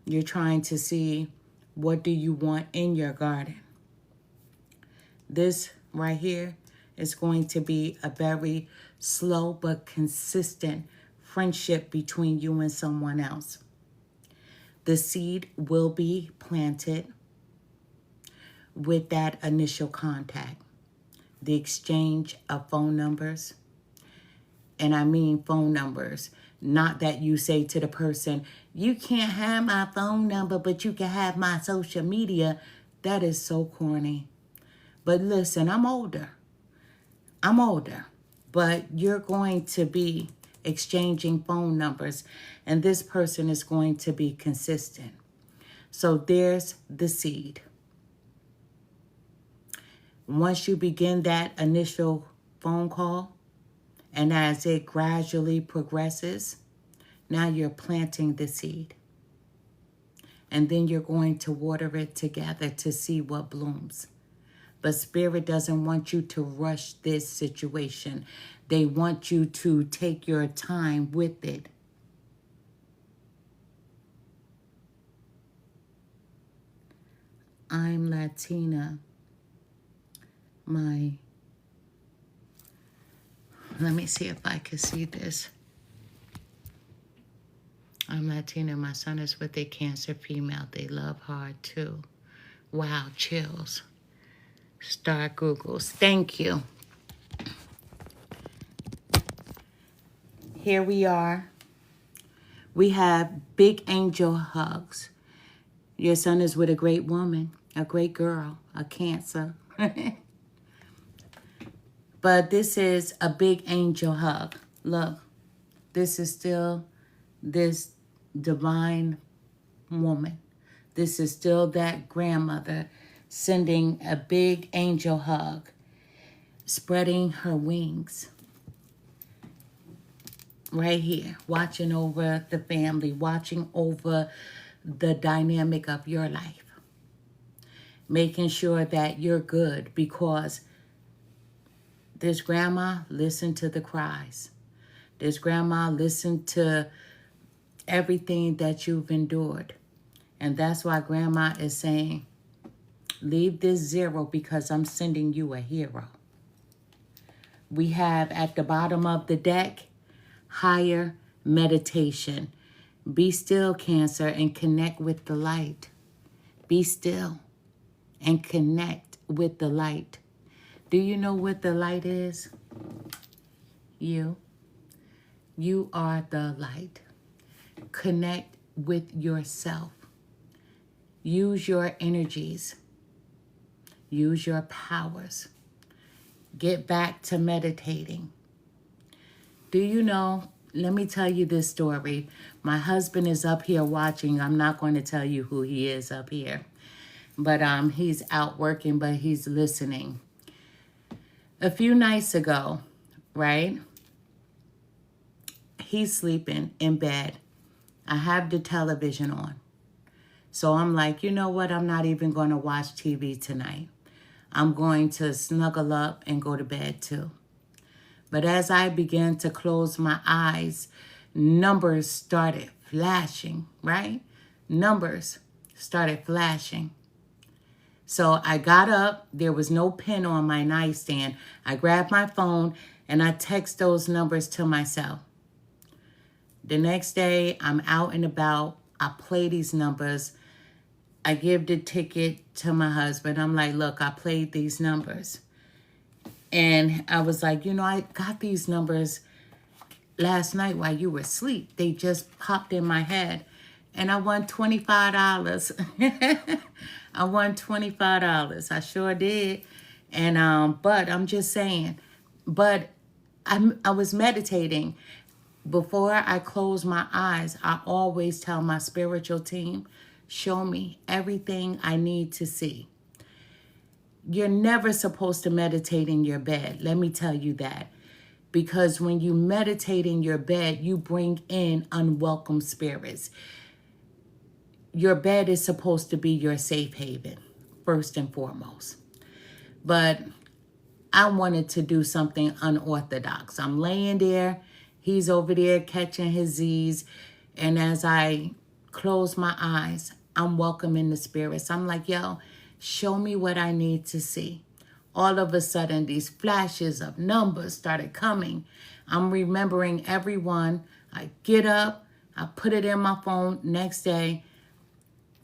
you're trying to see what do you want in your garden. This right here is going to be a very slow but consistent friendship between you and someone else. The seed will be planted with that initial contact, the exchange of phone numbers. And I mean phone numbers, not that you say to the person, you can't have my phone number, but you can have my social media. That is so corny. But listen, I'm older, but you're going to be exchanging phone numbers, and this person is going to be consistent. So there's the seed. Once you begin that initial phone call, and as it gradually progresses, now you're planting the seed. And then you're going to water it together to see what blooms. But Spirit doesn't want you to rush this situation. They want you to take your time with it. I'm Latina. Let me see if I can see this. I'm Latina. My son is with a Cancer female. They love hard too. Wow, chills. Star Googles. Thank you. Here we are. We have big angel hugs. Your son is with a great woman, a great girl, a Cancer. But this is a big angel hug. Look, this is still this divine woman. This is still that grandmother sending a big angel hug, spreading her wings. Right here, watching over the family, watching over the dynamic of your life. Making sure that you're good, because this grandma listened to the cries. This grandma listened to everything that you've endured. And that's why grandma is saying, leave this 0 because I'm sending you a hero. We have at the bottom of the deck, higher meditation. Be still, Cancer, and connect with the light. Be still and connect with the light. Do you know what the light is? You. You are the light. Connect with yourself. Use your energies. Use your powers. Get back to meditating. Do you know, let me tell you this story. My husband is up here watching. I'm not going to tell you who he is up here. But he's out working, but he's listening. A few nights ago, right? He's sleeping in bed. I have the television on. So I'm like, you know what? I'm not even going to watch TV tonight. I'm going to snuggle up and go to bed too. But as I began to close my eyes, numbers started flashing, right? numbers started flashing. So I got up. There was no pen on my nightstand. I grabbed my phone and I text those numbers to myself. The next day, I'm out and about. I play these numbers. I give the ticket to my husband. I'm like, look, I played these numbers. And I was like, I got these numbers last night while you were asleep. They just popped in my head. And I won $25. I won $25. I sure did. And but I'm just saying, but I was meditating. Before I close my eyes, I always tell my spiritual team, show me everything I need to see. You're never supposed to meditate in your bed. Let me tell you that. Because when you meditate in your bed, you bring in unwelcome spirits. Your bed is supposed to be your safe haven, first and foremost. But I wanted to do something unorthodox. I'm laying there. He's over there catching his Z's. And as I close my eyes, I'm welcoming the spirits. I'm like, yo, show me what I need to see. All of a sudden, these flashes of numbers started coming. I'm remembering everyone. I get up. I put it in my phone. Next day,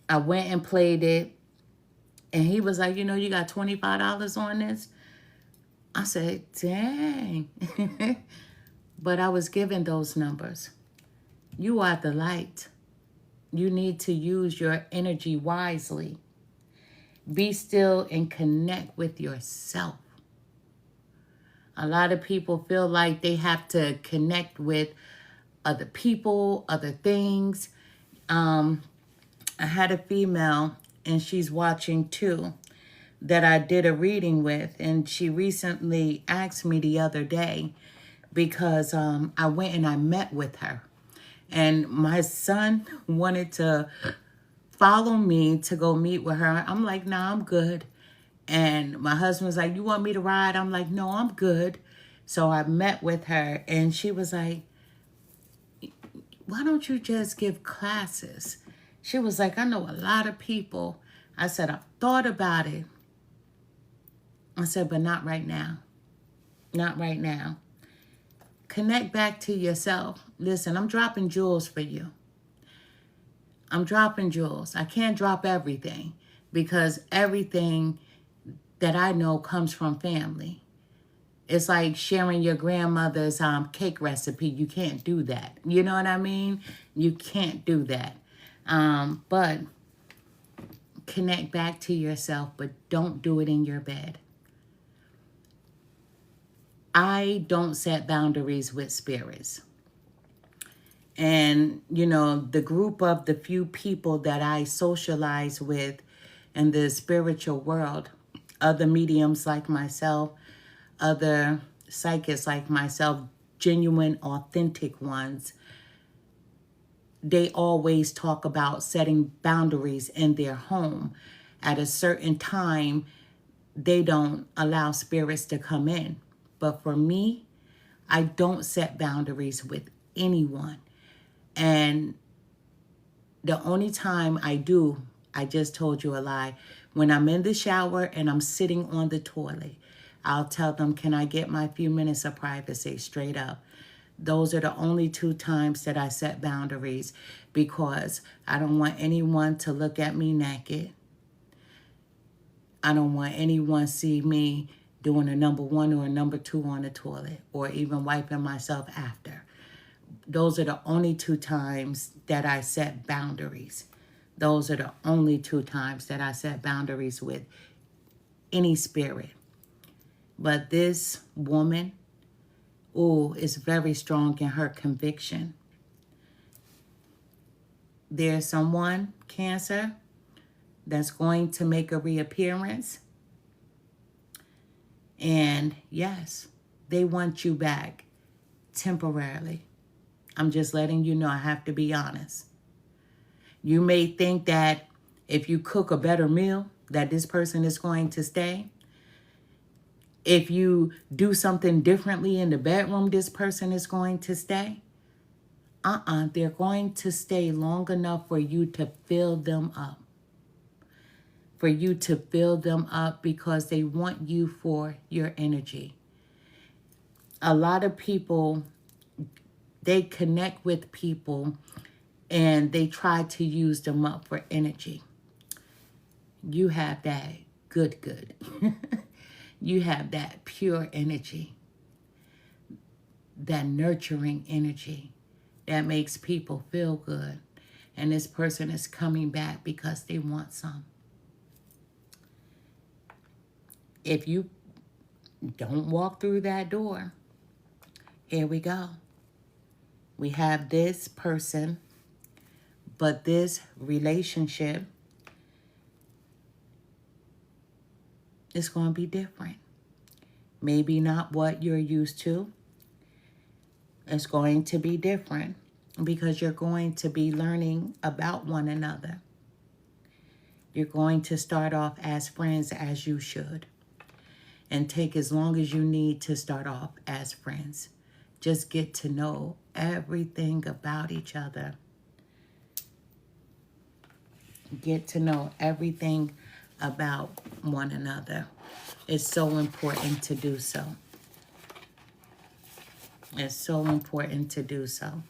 I went and played it. And he was like, you got $25 on this? I said, dang. But I was given those numbers. You are the light. You need to use your energy wisely. Be still and connect with yourself. A lot of people feel like they have to connect with other people, other things. I had a female, and she's watching too, that I did a reading with. And she recently asked me the other day because I went and I met with her. And my son wanted to follow me to go meet with her. I'm like, nah, I'm good. And my husband was like, you want me to ride? I'm like, no, I'm good. So I met with her, and she was like, why don't you just give classes? She was like, I know a lot of people. I said, I've thought about it. I said, but not right now. Not right now. Connect back to yourself. Listen, I'm dropping jewels for you. I'm dropping jewels. I can't drop everything because everything that I know comes from family. It's like sharing your grandmother's cake recipe. You can't do that. You know what I mean? You can't do that. But connect back to yourself, but don't do it in your bed. I don't set boundaries with spirits. And, the group of the few people that I socialize with in the spiritual world, other mediums like myself, other psychics like myself, genuine, authentic ones, they always talk about setting boundaries in their home. At a certain time, they don't allow spirits to come in. But for me, I don't set boundaries with anyone. And the only time I do, I just told you a lie, when I'm in the shower and I'm sitting on the toilet, I'll tell them, can I get my few minutes of privacy? Straight up. Those are the only 2 times that I set boundaries because I don't want anyone to look at me naked. I don't want anyone to see me doing a number 1 or a number 2 on the toilet or even wiping myself after. Those are the only 2 times that I set boundaries. Those are the only 2 times that I set boundaries with any spirit. But this woman, is very strong in her conviction. There's someone, Cancer, that's going to make a reappearance. And yes, they want you back temporarily. I'm just letting you know, I have to be honest. You may think that if you cook a better meal, that this person is going to stay. If you do something differently in the bedroom, this person is going to stay. They're going to stay long enough for you to fill them up. For you to fill them up because they want you for your energy. A lot of people, they connect with people and they try to use them up for energy. You have that good. You have that pure energy, that nurturing energy that makes people feel good. And this person is coming back because they want some. If you don't walk through that door, here we go. We have this person, but this relationship is going to be different. Maybe not what you're used to. It's going to be different because you're going to be learning about one another. You're going to start off as friends as you should. And take as long as you need to start off as friends. Just get to know everything about each other. Get to know everything about one another. It's so important to do so. It's so important to do so.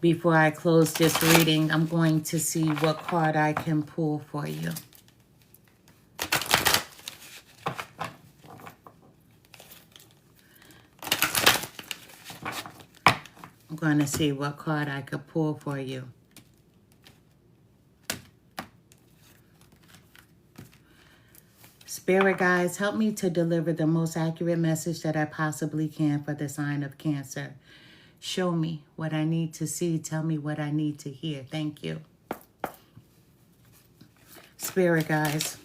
Before I close this reading, I'm going to see what card I can pull for you. I'm going to see what card I could pull for you. Spirit guides, help me to deliver the most accurate message that I possibly can for the sign of Cancer. Show me what I need to see. Tell me what I need to hear. Thank you. Spirit guides,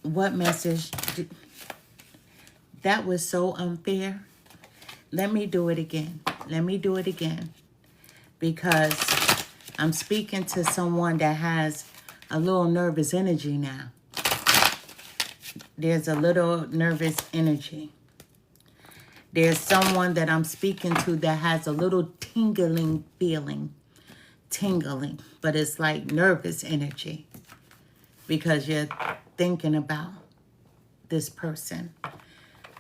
what message? That was so unfair. Let me do it again. Let me do it again. Because I'm speaking to someone that has a little nervous energy now. There's a little nervous energy. There's someone that I'm speaking to that has a little tingling feeling. Tingling. But it's like nervous energy. Because you're thinking about this person.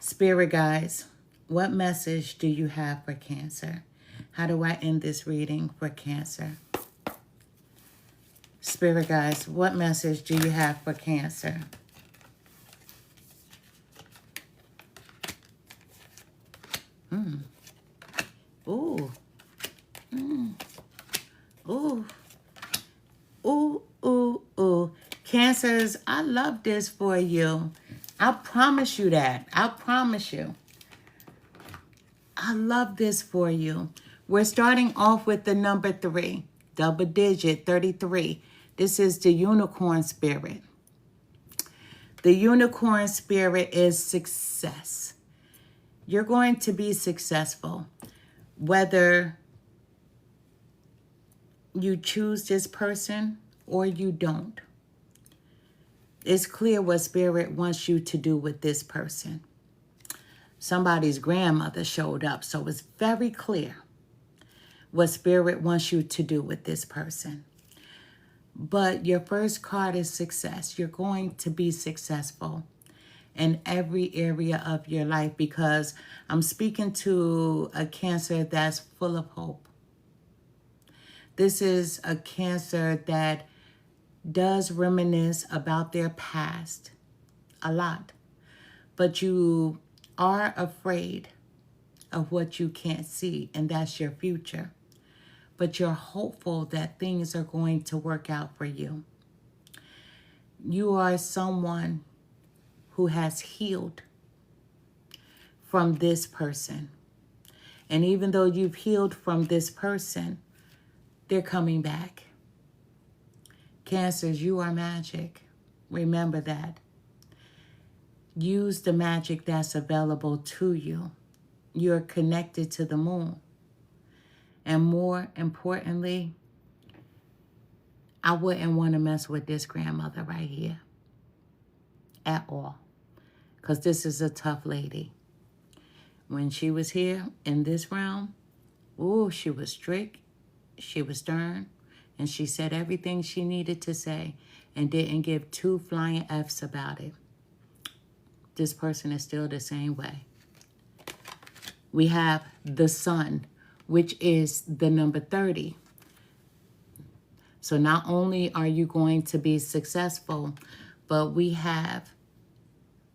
Spirit guides, what message do you have for Cancer? How do I end this reading for Cancer? Spirit guides, what message do you have for Cancer? Ooh. Ooh. Ooh, ooh, ooh. Cancers, I love this for you. I promise you that. I promise you. I love this for you. We're starting off with the number 3. Double digit, 33. This is the unicorn spirit. The unicorn spirit is success. You're going to be successful. Whether you choose this person or you don't. It's clear what Spirit wants you to do with this person. Somebody's grandmother showed up, so it's very clear what Spirit wants you to do with this person. But your first card is success. You're going to be successful in every area of your life because I'm speaking to a Cancer that's full of hope. This is a Cancer that does reminisce about their past a lot. But you are afraid of what you can't see, and that's your future. But you're hopeful that things are going to work out for you. You are someone who has healed from this person. And even though you've healed from this person, they're coming back. Cancers, you are magic. Remember that. Use the magic that's available to you. You're connected to the moon. And more importantly, I wouldn't want to mess with this grandmother right here at all. Because this is a tough lady. When she was here in this realm, ooh, she was strict, she was stern, and she said everything she needed to say and didn't give two flying F's about it. This person is still the same way. We have the Sun, which is the number 30. So not only are you going to be successful, but we have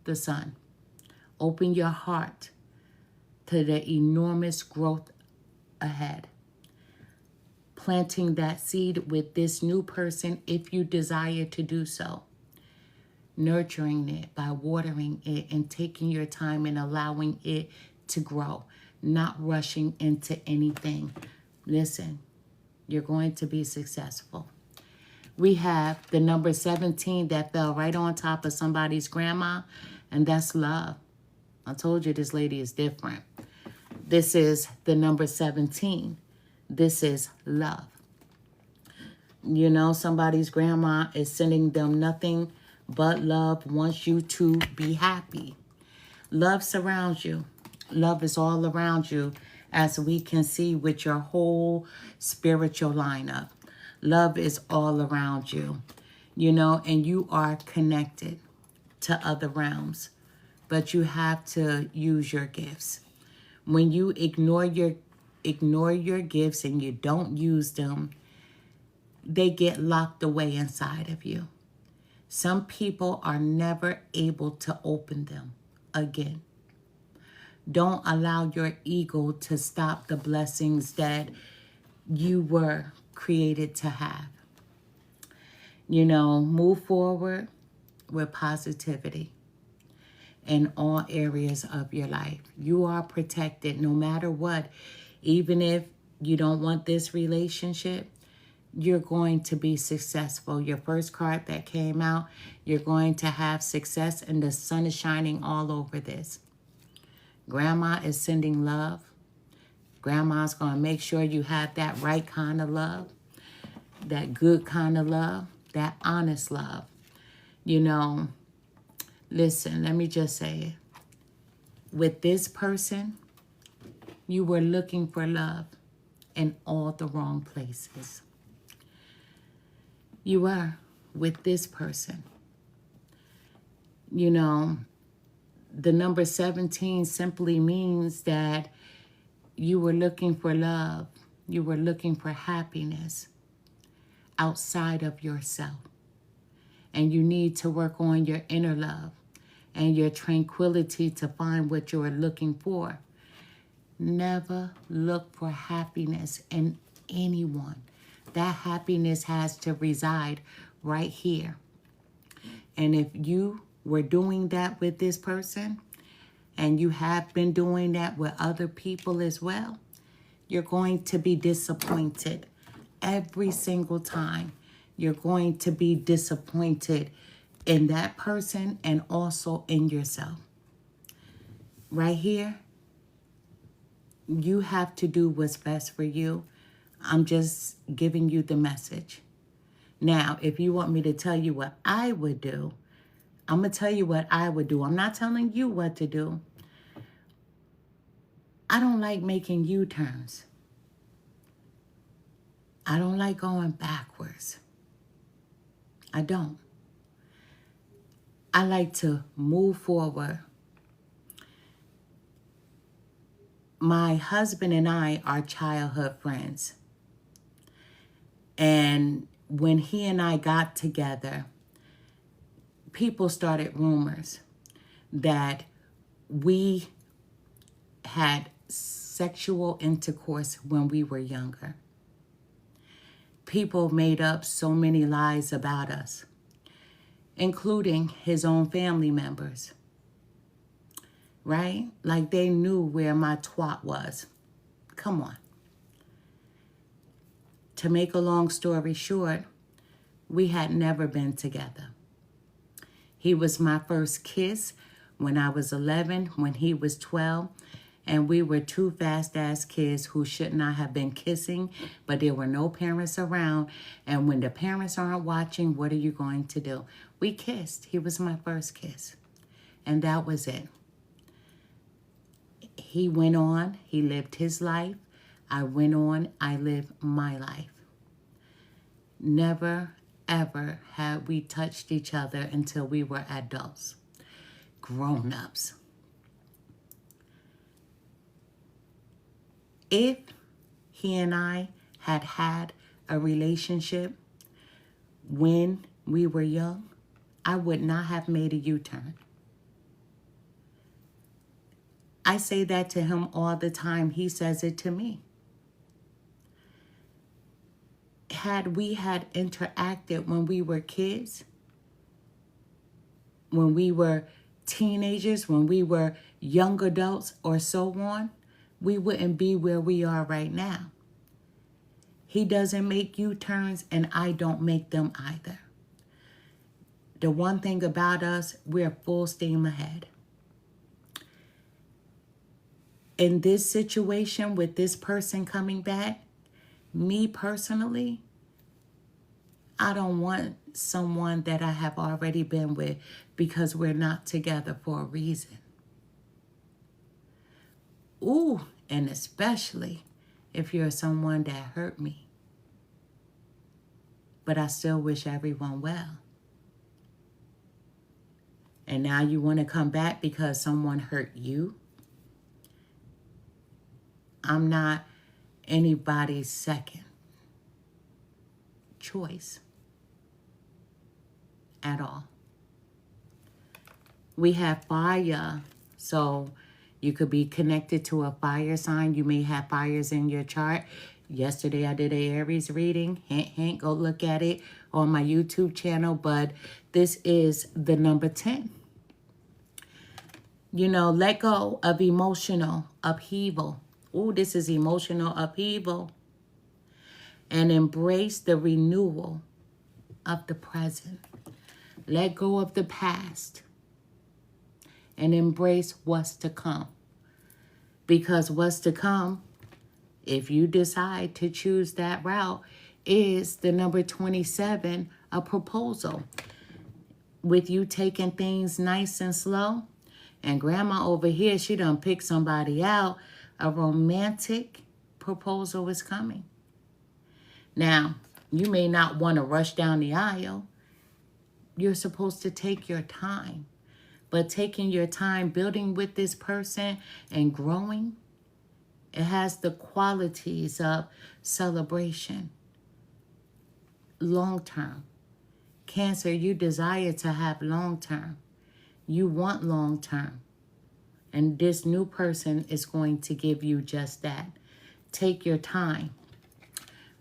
the Sun. Open your heart to the enormous growth ahead. Planting that seed with this new person if you desire to do so. Nurturing it by watering it and taking your time and allowing it to grow. Not rushing into anything. Listen, you're going to be successful. We have the number 17 that fell right on top of somebody's grandma, and that's love. I told you this lady is different. This is the number 17. This is love. You know, somebody's grandma is sending them nothing but love, wants you to be happy. Love surrounds you. Love is all around you, as we can see with your whole spiritual lineup. Love is all around you, you know, and you are connected to other realms, but you have to use your gifts. When you ignore your gifts and you don't use them, they get locked away inside of you. Some people are never able to open them again. Don't allow your ego to stop the blessings that you were created to have. You know, move forward with positivity in all areas of your life. You are protected no matter what. Even if you don't want this relationship, you're going to be successful. Your first card that came out, you're going to have success, and the sun is shining all over this. Grandma is sending love. Grandma's going to make sure you have that right kind of love, that good kind of love, that honest love. You know, listen, let me just say it. With this person, you were looking for love in all the wrong places. You were with this person. You know, the number 17 simply means that you were looking for love. You were looking for happiness outside of yourself. And you need to work on your inner love and your tranquility to find what you are looking for. Never look for happiness in anyone. That happiness has to reside right here. And if you were doing that with this person, and you have been doing that with other people as well, you're going to be disappointed every single time. You're going to be disappointed in that person and also in yourself. Right here, you have to do what's best for you. I'm just giving you the message. Now, if you want me to tell you what I would do, I'm going to tell you what I would do. I'm not telling you what to do. I don't like making U-turns. I don't like going backwards. I don't. I like to move forward. My husband and I are childhood friends. And when he and I got together, people started rumors that we had sexual intercourse when we were younger. People made up so many lies about us, including his own family members. Right? Like they knew where my twat was. Come on. To make a long story short, we had never been together. He was my first kiss when I was 11, when he was 12. And we were two fast-ass kids who should not have been kissing, but there were no parents around. And when the parents aren't watching, what are you going to do? We kissed. He was my first kiss. And that was it. He went on, he lived his life. I went on, I lived my life. Never, ever had we touched each other until we were adults, grown-ups. If he and I had had a relationship when we were young, I would not have made a U-turn. I say that to him all the time. He says it to me. Had we had interacted when we were kids, when we were teenagers, when we were young adults or so on, we wouldn't be where we are right now. He doesn't make U-turns and I don't make them either. The one thing about us, we're full steam ahead. In this situation with this person coming back, me personally, I don't want someone that I have already been with because we're not together for a reason. Ooh, and especially if you're someone that hurt me. But I still wish everyone well. And now you want to come back because someone hurt you? I'm not anybody's second choice at all. We have fire, so you could be connected to a fire sign. You may have fires in your chart. Yesterday I did a Aries reading. Hint, hint, go look at it on my YouTube channel. But this is the number 10. You know, let go of emotional upheaval. Ooh, this is emotional upheaval. And embrace the renewal of the present. Let go of the past. And embrace what's to come. Because what's to come, if you decide to choose that route, is the number 27, a proposal. With you taking things nice and slow. And grandma over here, she done picked somebody out. A romantic proposal is coming. Now, you may not want to rush down the aisle. You're supposed to take your time. But taking your time building with this person and growing, it has the qualities of celebration. Long term. Cancer, you desire to have long term. You want long term. And this new person is going to give you just that. Take your time.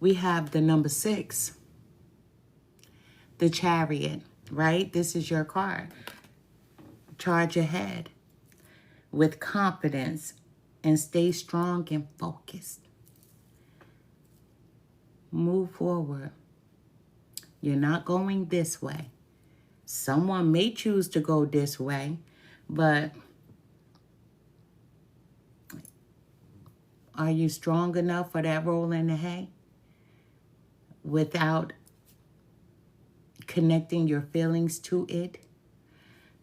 We have the number 6. The Chariot, right? This is your card. Charge ahead with confidence and stay strong and focused. Move forward. You're not going this way. Someone may choose to go this way, but are you strong enough for that roll in the hay without connecting your feelings to it?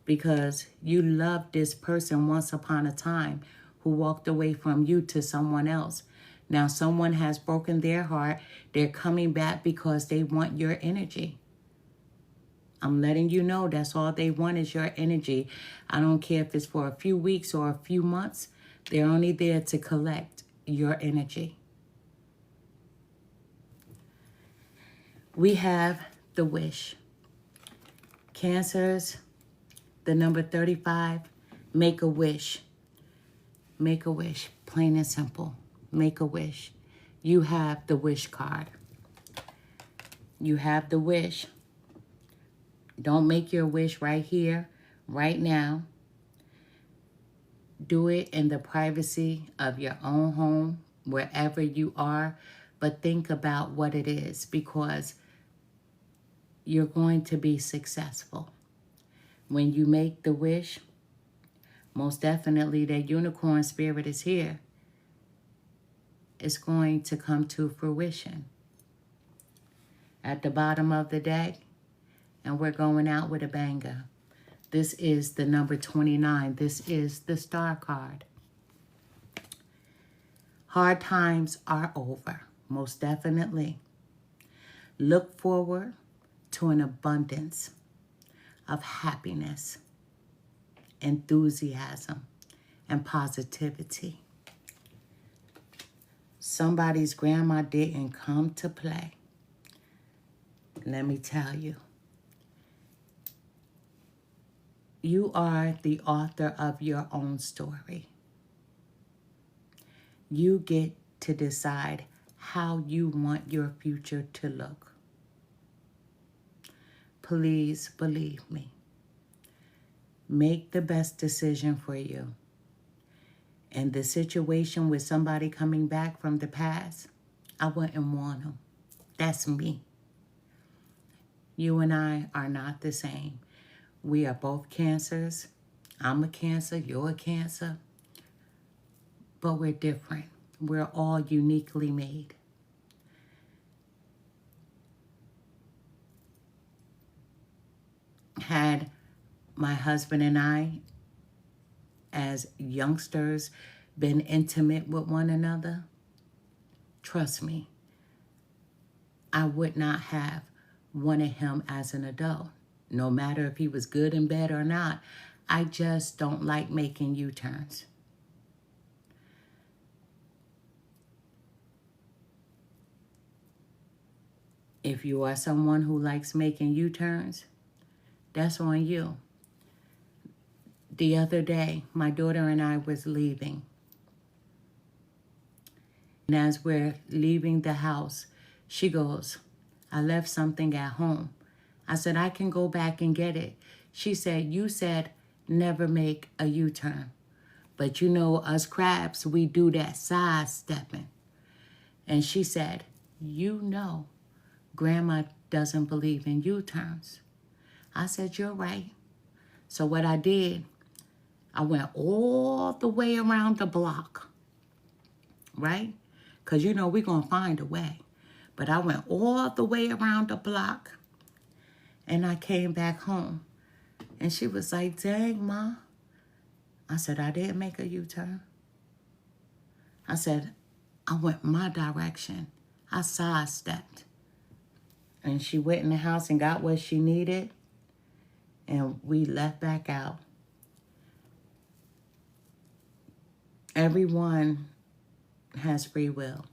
Because you loved this person once upon a time who walked away from you to someone else. Now someone has broken their heart. They're coming back because they want your energy. I'm letting you know that's all they want is your energy. I don't care if it's for a few weeks or a few months. They're only there to collect your energy. We have the wish. Cancers, the number 35, make a wish. Make a wish, plain and simple. Make a wish. You have the wish card. You have the wish. Don't make your wish right here, right now. Do it in the privacy of your own home, wherever you are. But think about what it is, because you're going to be successful. When you make the wish, most definitely that unicorn spirit is here. It's going to come to fruition. At the bottom of the deck, and we're going out with a banger. This is the number 29. This is the star card. Hard times are over, most definitely. Look forward to an abundance of happiness, enthusiasm, and positivity. Somebody's grandma didn't come to play. Let me tell you, you are the author of your own story. You get to decide how you want your future to look. Please believe me. Make the best decision for you. And the situation with somebody coming back from the past, I wouldn't want them. That's me. You and I are not the same. We are both cancers. I'm a cancer, you're a cancer. But we're different. We're all uniquely made. Had my husband and I, as youngsters, been intimate with one another, trust me, I would not have wanted him as an adult. No matter if he was good in bed or not, I just don't like making U-turns. If you are someone who likes making U-turns, that's on you. The other day, my daughter and I was leaving. And as we're leaving the house, she goes, I left something at home. I said, I can go back and get it. She said, you said never make a U-turn. But you know, us crabs, we do that sidestepping. And she said, you know, Grandma doesn't believe in U-turns. I said, you're right. So what I did, I went all the way around the block, right? Because, you know, we're going to find a way. But I went all the way around the block, and I came back home. And she was like, dang, Ma. I said, I didn't make a U-turn. I said, I went my direction. I sidestepped. And she went in the house and got what she needed, and we left back out. Everyone has free will.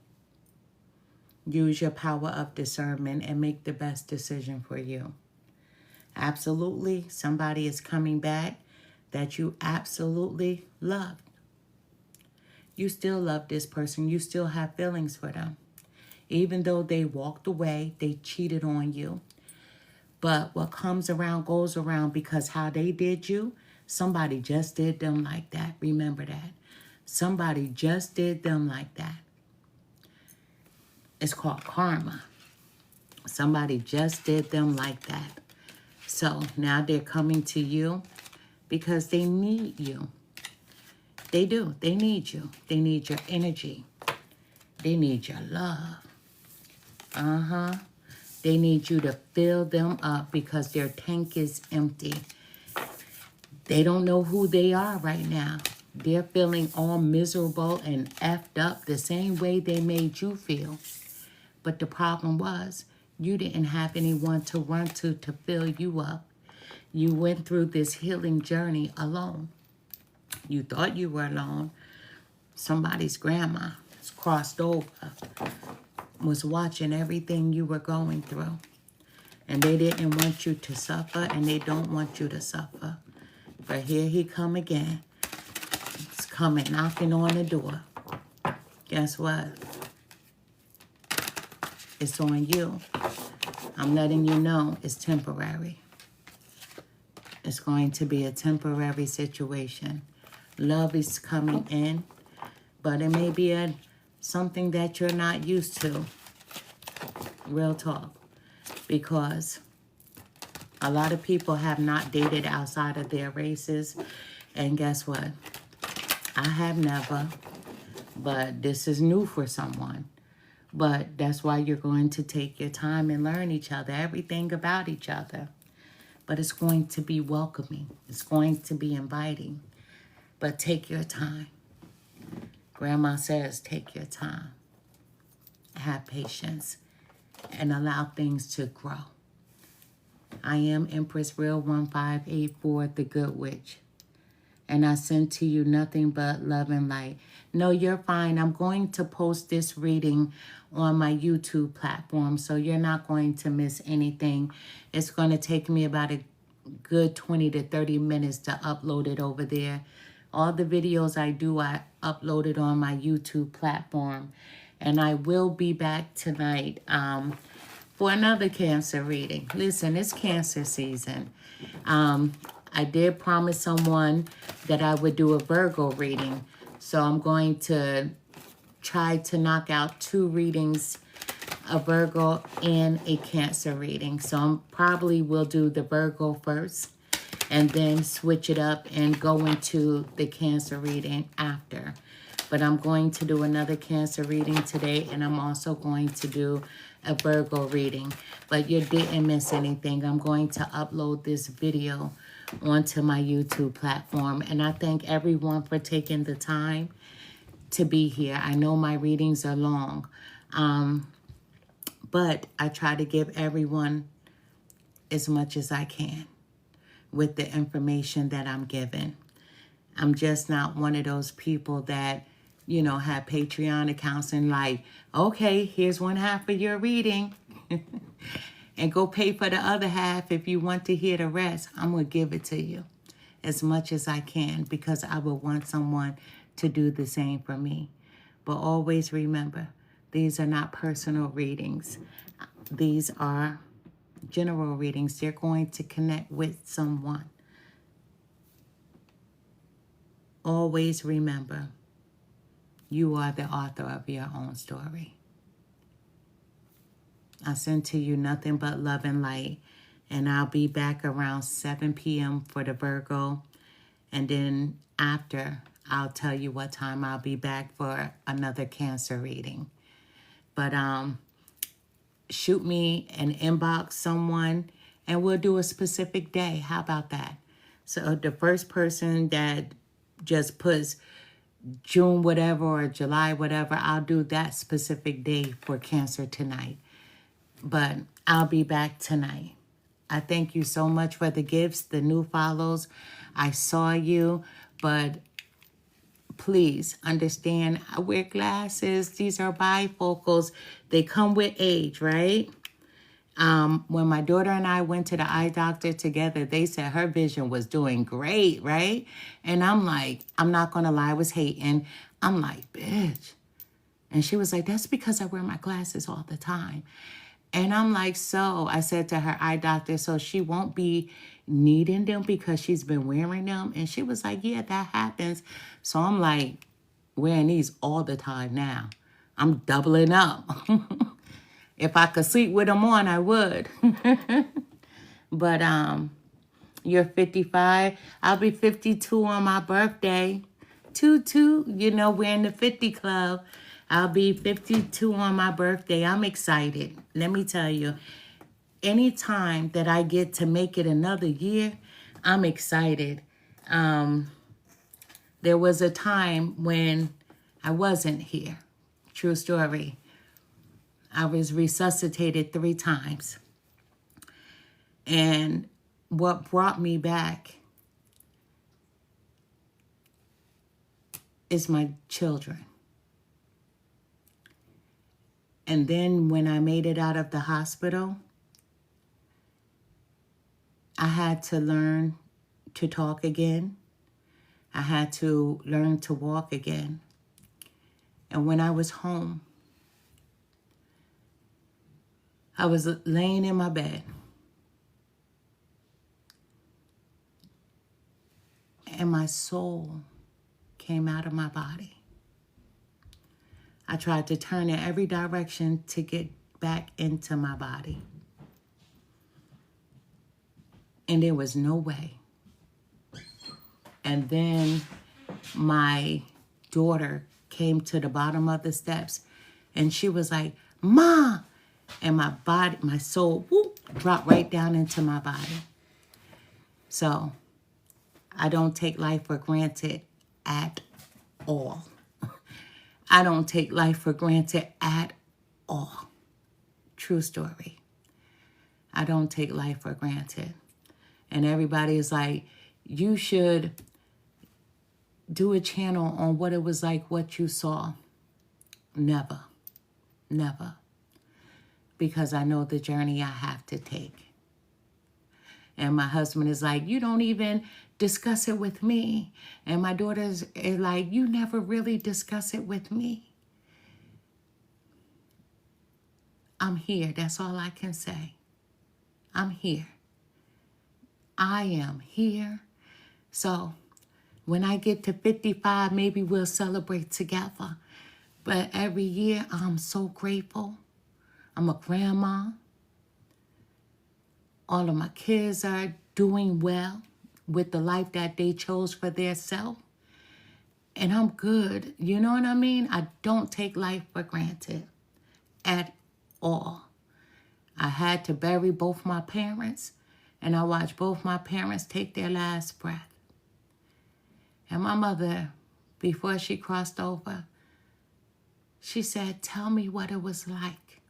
Use your power of discernment and make the best decision for you. Absolutely, somebody is coming back that you absolutely loved. You still love this person. You still have feelings for them. Even though they walked away, they cheated on you. But what comes around goes around, because how they did you, somebody just did them like that. Remember that. Somebody just did them like that. It's called karma. Somebody just did them like that. So now they're coming to you because they need you. They do. They need you. They need your energy. They need your love. They need you to fill them up because their tank is empty. They don't know who they are right now. They're feeling all miserable and effed up the same way they made you feel. But the problem was, you didn't have anyone to run to fill you up. You went through this healing journey alone. You thought you were alone. Somebody's grandma has crossed over, was watching everything you were going through. And they didn't want you to suffer, and they don't want you to suffer. But here he come again. He's coming, knocking on the door. Guess what? It's on you. I'm letting you know it's temporary. It's going to be a temporary situation. Love is coming in, but it may be something that you're not used to. Real talk. Because a lot of people have not dated outside of their races. And guess what? I have never. But this is new for someone. But that's why you're going to take your time and learn each other, everything about each other. But it's going to be welcoming. It's going to be inviting. But take your time. Grandma says, take your time, have patience, and allow things to grow. I am Empress Real 1584, the Good Witch. And I send to you nothing but love and light. No, you're fine. I'm going to post this reading on my YouTube platform, so you're not going to miss anything. It's going to take me about a good 20 to 30 minutes to upload it over there. All the videos I do, I upload it on my YouTube platform. And I will be back tonight for another Cancer reading. Listen, it's Cancer season. I did promise someone that I would do a Virgo reading. So I'm going to try to knock out 2 readings, a Virgo and a Cancer reading. So I probably will do the Virgo first and then switch it up and go into the Cancer reading after. But I'm going to do another Cancer reading today, and I'm also going to do a Virgo reading. But you didn't miss anything. I'm going to upload this video onto my YouTube platform. And I thank everyone for taking the time to be here. I know my readings are long, but I try to give everyone as much as I can with the information that I'm given. I'm just not one of those people that, you know, have Patreon accounts and like, okay, here's one half of your reading and go pay for the other half if you want to hear the rest. I'm going to give it to you as much as I can because I would want someone to do the same for me. But always remember, these are not personal readings. These are general readings. They're going to connect with someone. Always remember, you are the author of your own story. I send to you nothing but love and light. And I'll be back around 7 p.m. for the Virgo. And then after, I'll tell you what time I'll be back for another Cancer reading. But shoot me an inbox, someone, and we'll do a specific day. How about that? So the first person that just puts June whatever or July whatever, I'll do that specific day for Cancer tonight. But I'll be back tonight. I thank you so much for the gifts, the new follows. I saw you, but please understand, I wear glasses. These are bifocals. They come with age, right? When my daughter and I went to the eye doctor together, they said her vision was doing great, right? And I'm like, I'm not going to lie, I was hating. I'm like, bitch. And she was like, that's because I wear my glasses all the time. And I'm like, so I said to her eye doctor, so she won't be needing them because she's been wearing them. And she was like, yeah, that happens. So I'm like wearing these all the time now. I'm doubling up. If I could sleep with them on, I would. But you're 55. I'll be 52 on my birthday. 2-2, you know, we're in the 50 club. I'll be 52 on my birthday. I'm excited. Let me tell you, anytime that I get to make it another year, I'm excited. There was a time when I wasn't here. True story. I was resuscitated 3 times. And what brought me back is my children. And then when I made it out of the hospital, I had to learn to talk again. I had to learn to walk again. And when I was home, I was laying in my bed. And my soul came out of my body. I tried to turn in every direction to get back into my body. And there was no way. And then my daughter came to the bottom of the steps and she was like, Ma! And my body, my soul, whoop, dropped right down into my body. So I don't take life for granted at all. I don't take life for granted at all. True story. I don't take life for granted. And everybody is like, you should do a channel on what it was like, what you saw. Never, never. Because I know the journey I have to take. And my husband is like, you don't even discuss it with me. And my daughters are like, you never really discuss it with me. I'm here. That's all I can say. I'm here. I am here. So when I get to 55, maybe we'll celebrate together. But every year, I'm so grateful. I'm a grandma. All of my kids are doing well with the life that they chose for their self. And I'm good. You know what I mean? I don't take life for granted at all. I had to bury both my parents, and I watched both my parents take their last breath. And my mother, before she crossed over, she said, tell me what it was like.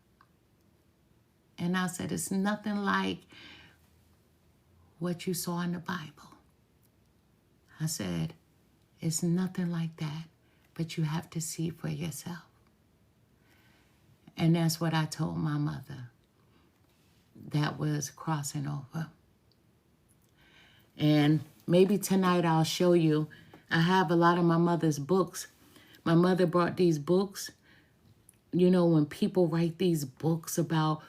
And I said, it's nothing like what you saw in the Bible. I said, it's nothing like that, but you have to see for yourself. And that's what I told my mother. That was crossing over. And maybe tonight I'll show you. I have a lot of my mother's books. My mother brought these books. You know, when people write these books about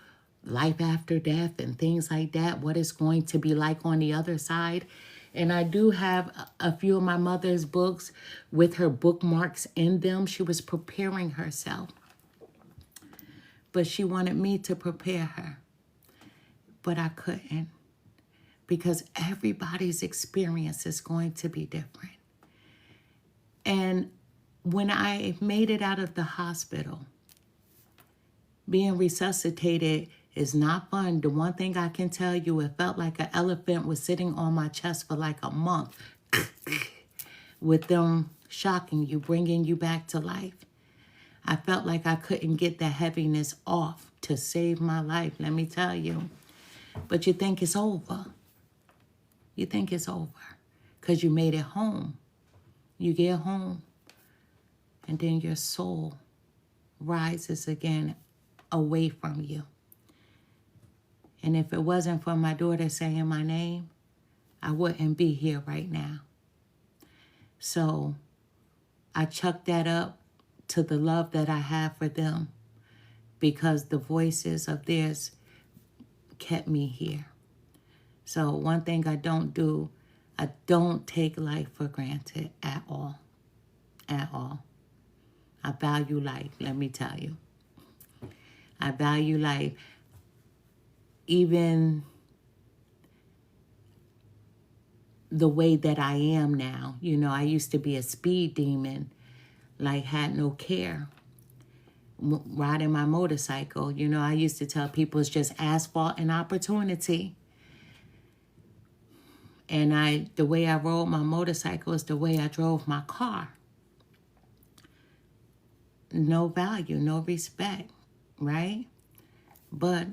life after death and things like that, what it's going to be like on the other side. And I do have a few of my mother's books with her bookmarks in them. She was preparing herself. But she wanted me to prepare her. But I couldn't. Because everybody's experience is going to be different. And when I made it out of the hospital, being resuscitated is not fun. The one thing I can tell you, it felt like an elephant was sitting on my chest for like a month with them shocking you, bringing you back to life. I felt like I couldn't get the heaviness off to save my life, let me tell you. But you think it's over. You think it's over because you made it home. You get home and then your soul rises again away from you. And if it wasn't for my daughter saying my name, I wouldn't be here right now. So I chucked that up to the love that I have for them because the voices of theirs kept me here. So one thing I don't do, I don't take life for granted at all. At all. I value life, let me tell you. I value life. Even the way that I am now. You know, I used to be a speed demon, like had no care. Riding my motorcycle, you know, I used to tell people it's just asphalt and opportunity. And the way I rode my motorcycle is the way I drove my car. No value, no respect, right? But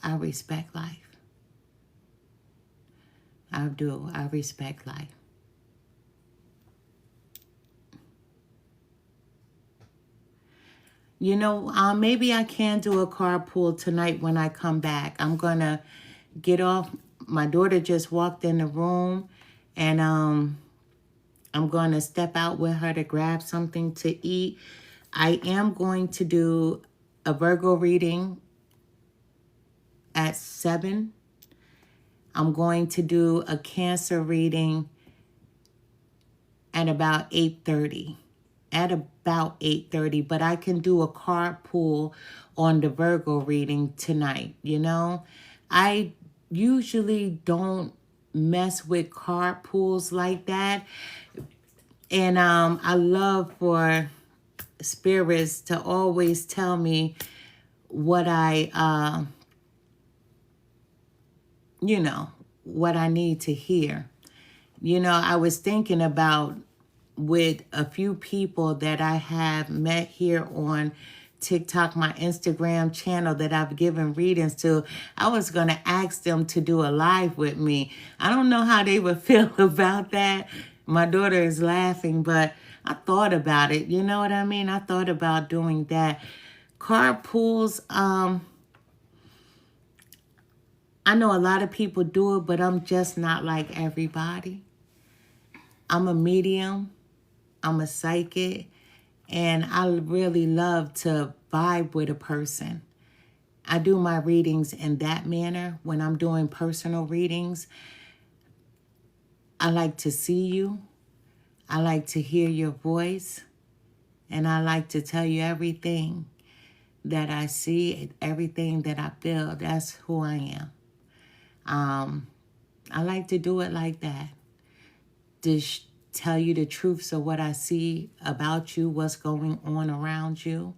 I respect life. I do. I respect life. You know, maybe I can do a carpool tonight when I come back. I'm going to get off. My daughter just walked in the room, and I'm going to step out with her to grab something to eat. I am going to do a Virgo reading at 7. I'm going to do a Cancer reading at about 8:30. At about 8:30, but I can do a card pull on the Virgo reading tonight, you know? I usually don't mess with card pulls like that. And I love for spirits to always tell me what what I need to hear. You know, I was thinking about with a few people that I have met here on TikTok, my Instagram channel that I've given readings to. I was going to ask them to do a live with me. I don't know how they would feel about that. My daughter is laughing, but I thought about it. You know what I mean? I thought about doing that. Carpools, I know a lot of people do it, but I'm just not like everybody. I'm a medium. I'm a psychic. And I really love to vibe with a person. I do my readings in that manner. When I'm doing personal readings, I like to see you. I like to hear your voice. And I like to tell you everything that I see, everything that I feel. That's who I am. I like to do it like that. Just tell you the truths of what I see about you, what's going on around you.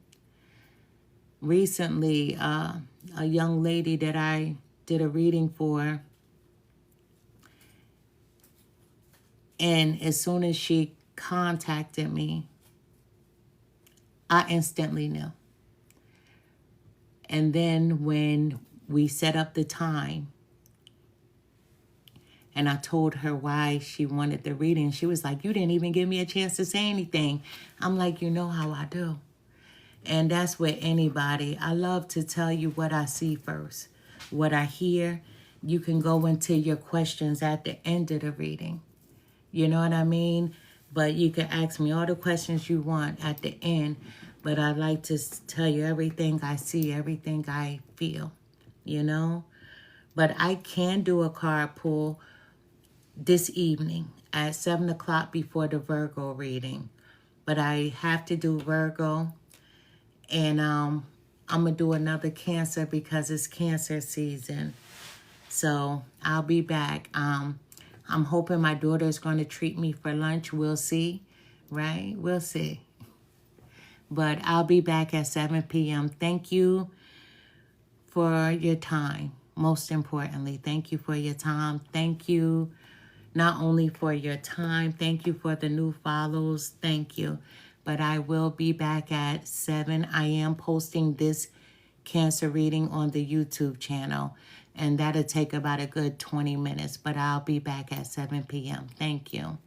Recently, a young lady that I did a reading for, and as soon as she contacted me, I instantly knew. And then when we set up the time, and I told her why she wanted the reading, she was like, "You didn't even give me a chance to say anything." I'm like, "You know how I do." And that's with anybody. I love to tell you what I see first, what I hear. You can go into your questions at the end of the reading. You know what I mean? But you can ask me all the questions you want at the end. But I like to tell you everything I see, everything I feel, you know? But I can do a card pull this evening at 7 o'clock before the Virgo reading. But I have to do Virgo. And I'm going to do another Cancer because it's Cancer season. So I'll be back. I'm hoping my daughter is going to treat me for lunch. We'll see, right? We'll see. But I'll be back at 7 p.m. Thank you for your time. Most importantly, thank you for your time. Thank you not only for your time, thank you for the new follows. Thank you. But I will be back at 7. I am posting this Cancer reading on the YouTube channel, and that'll take about a good 20 minutes, but I'll be back at 7 p.m. Thank you.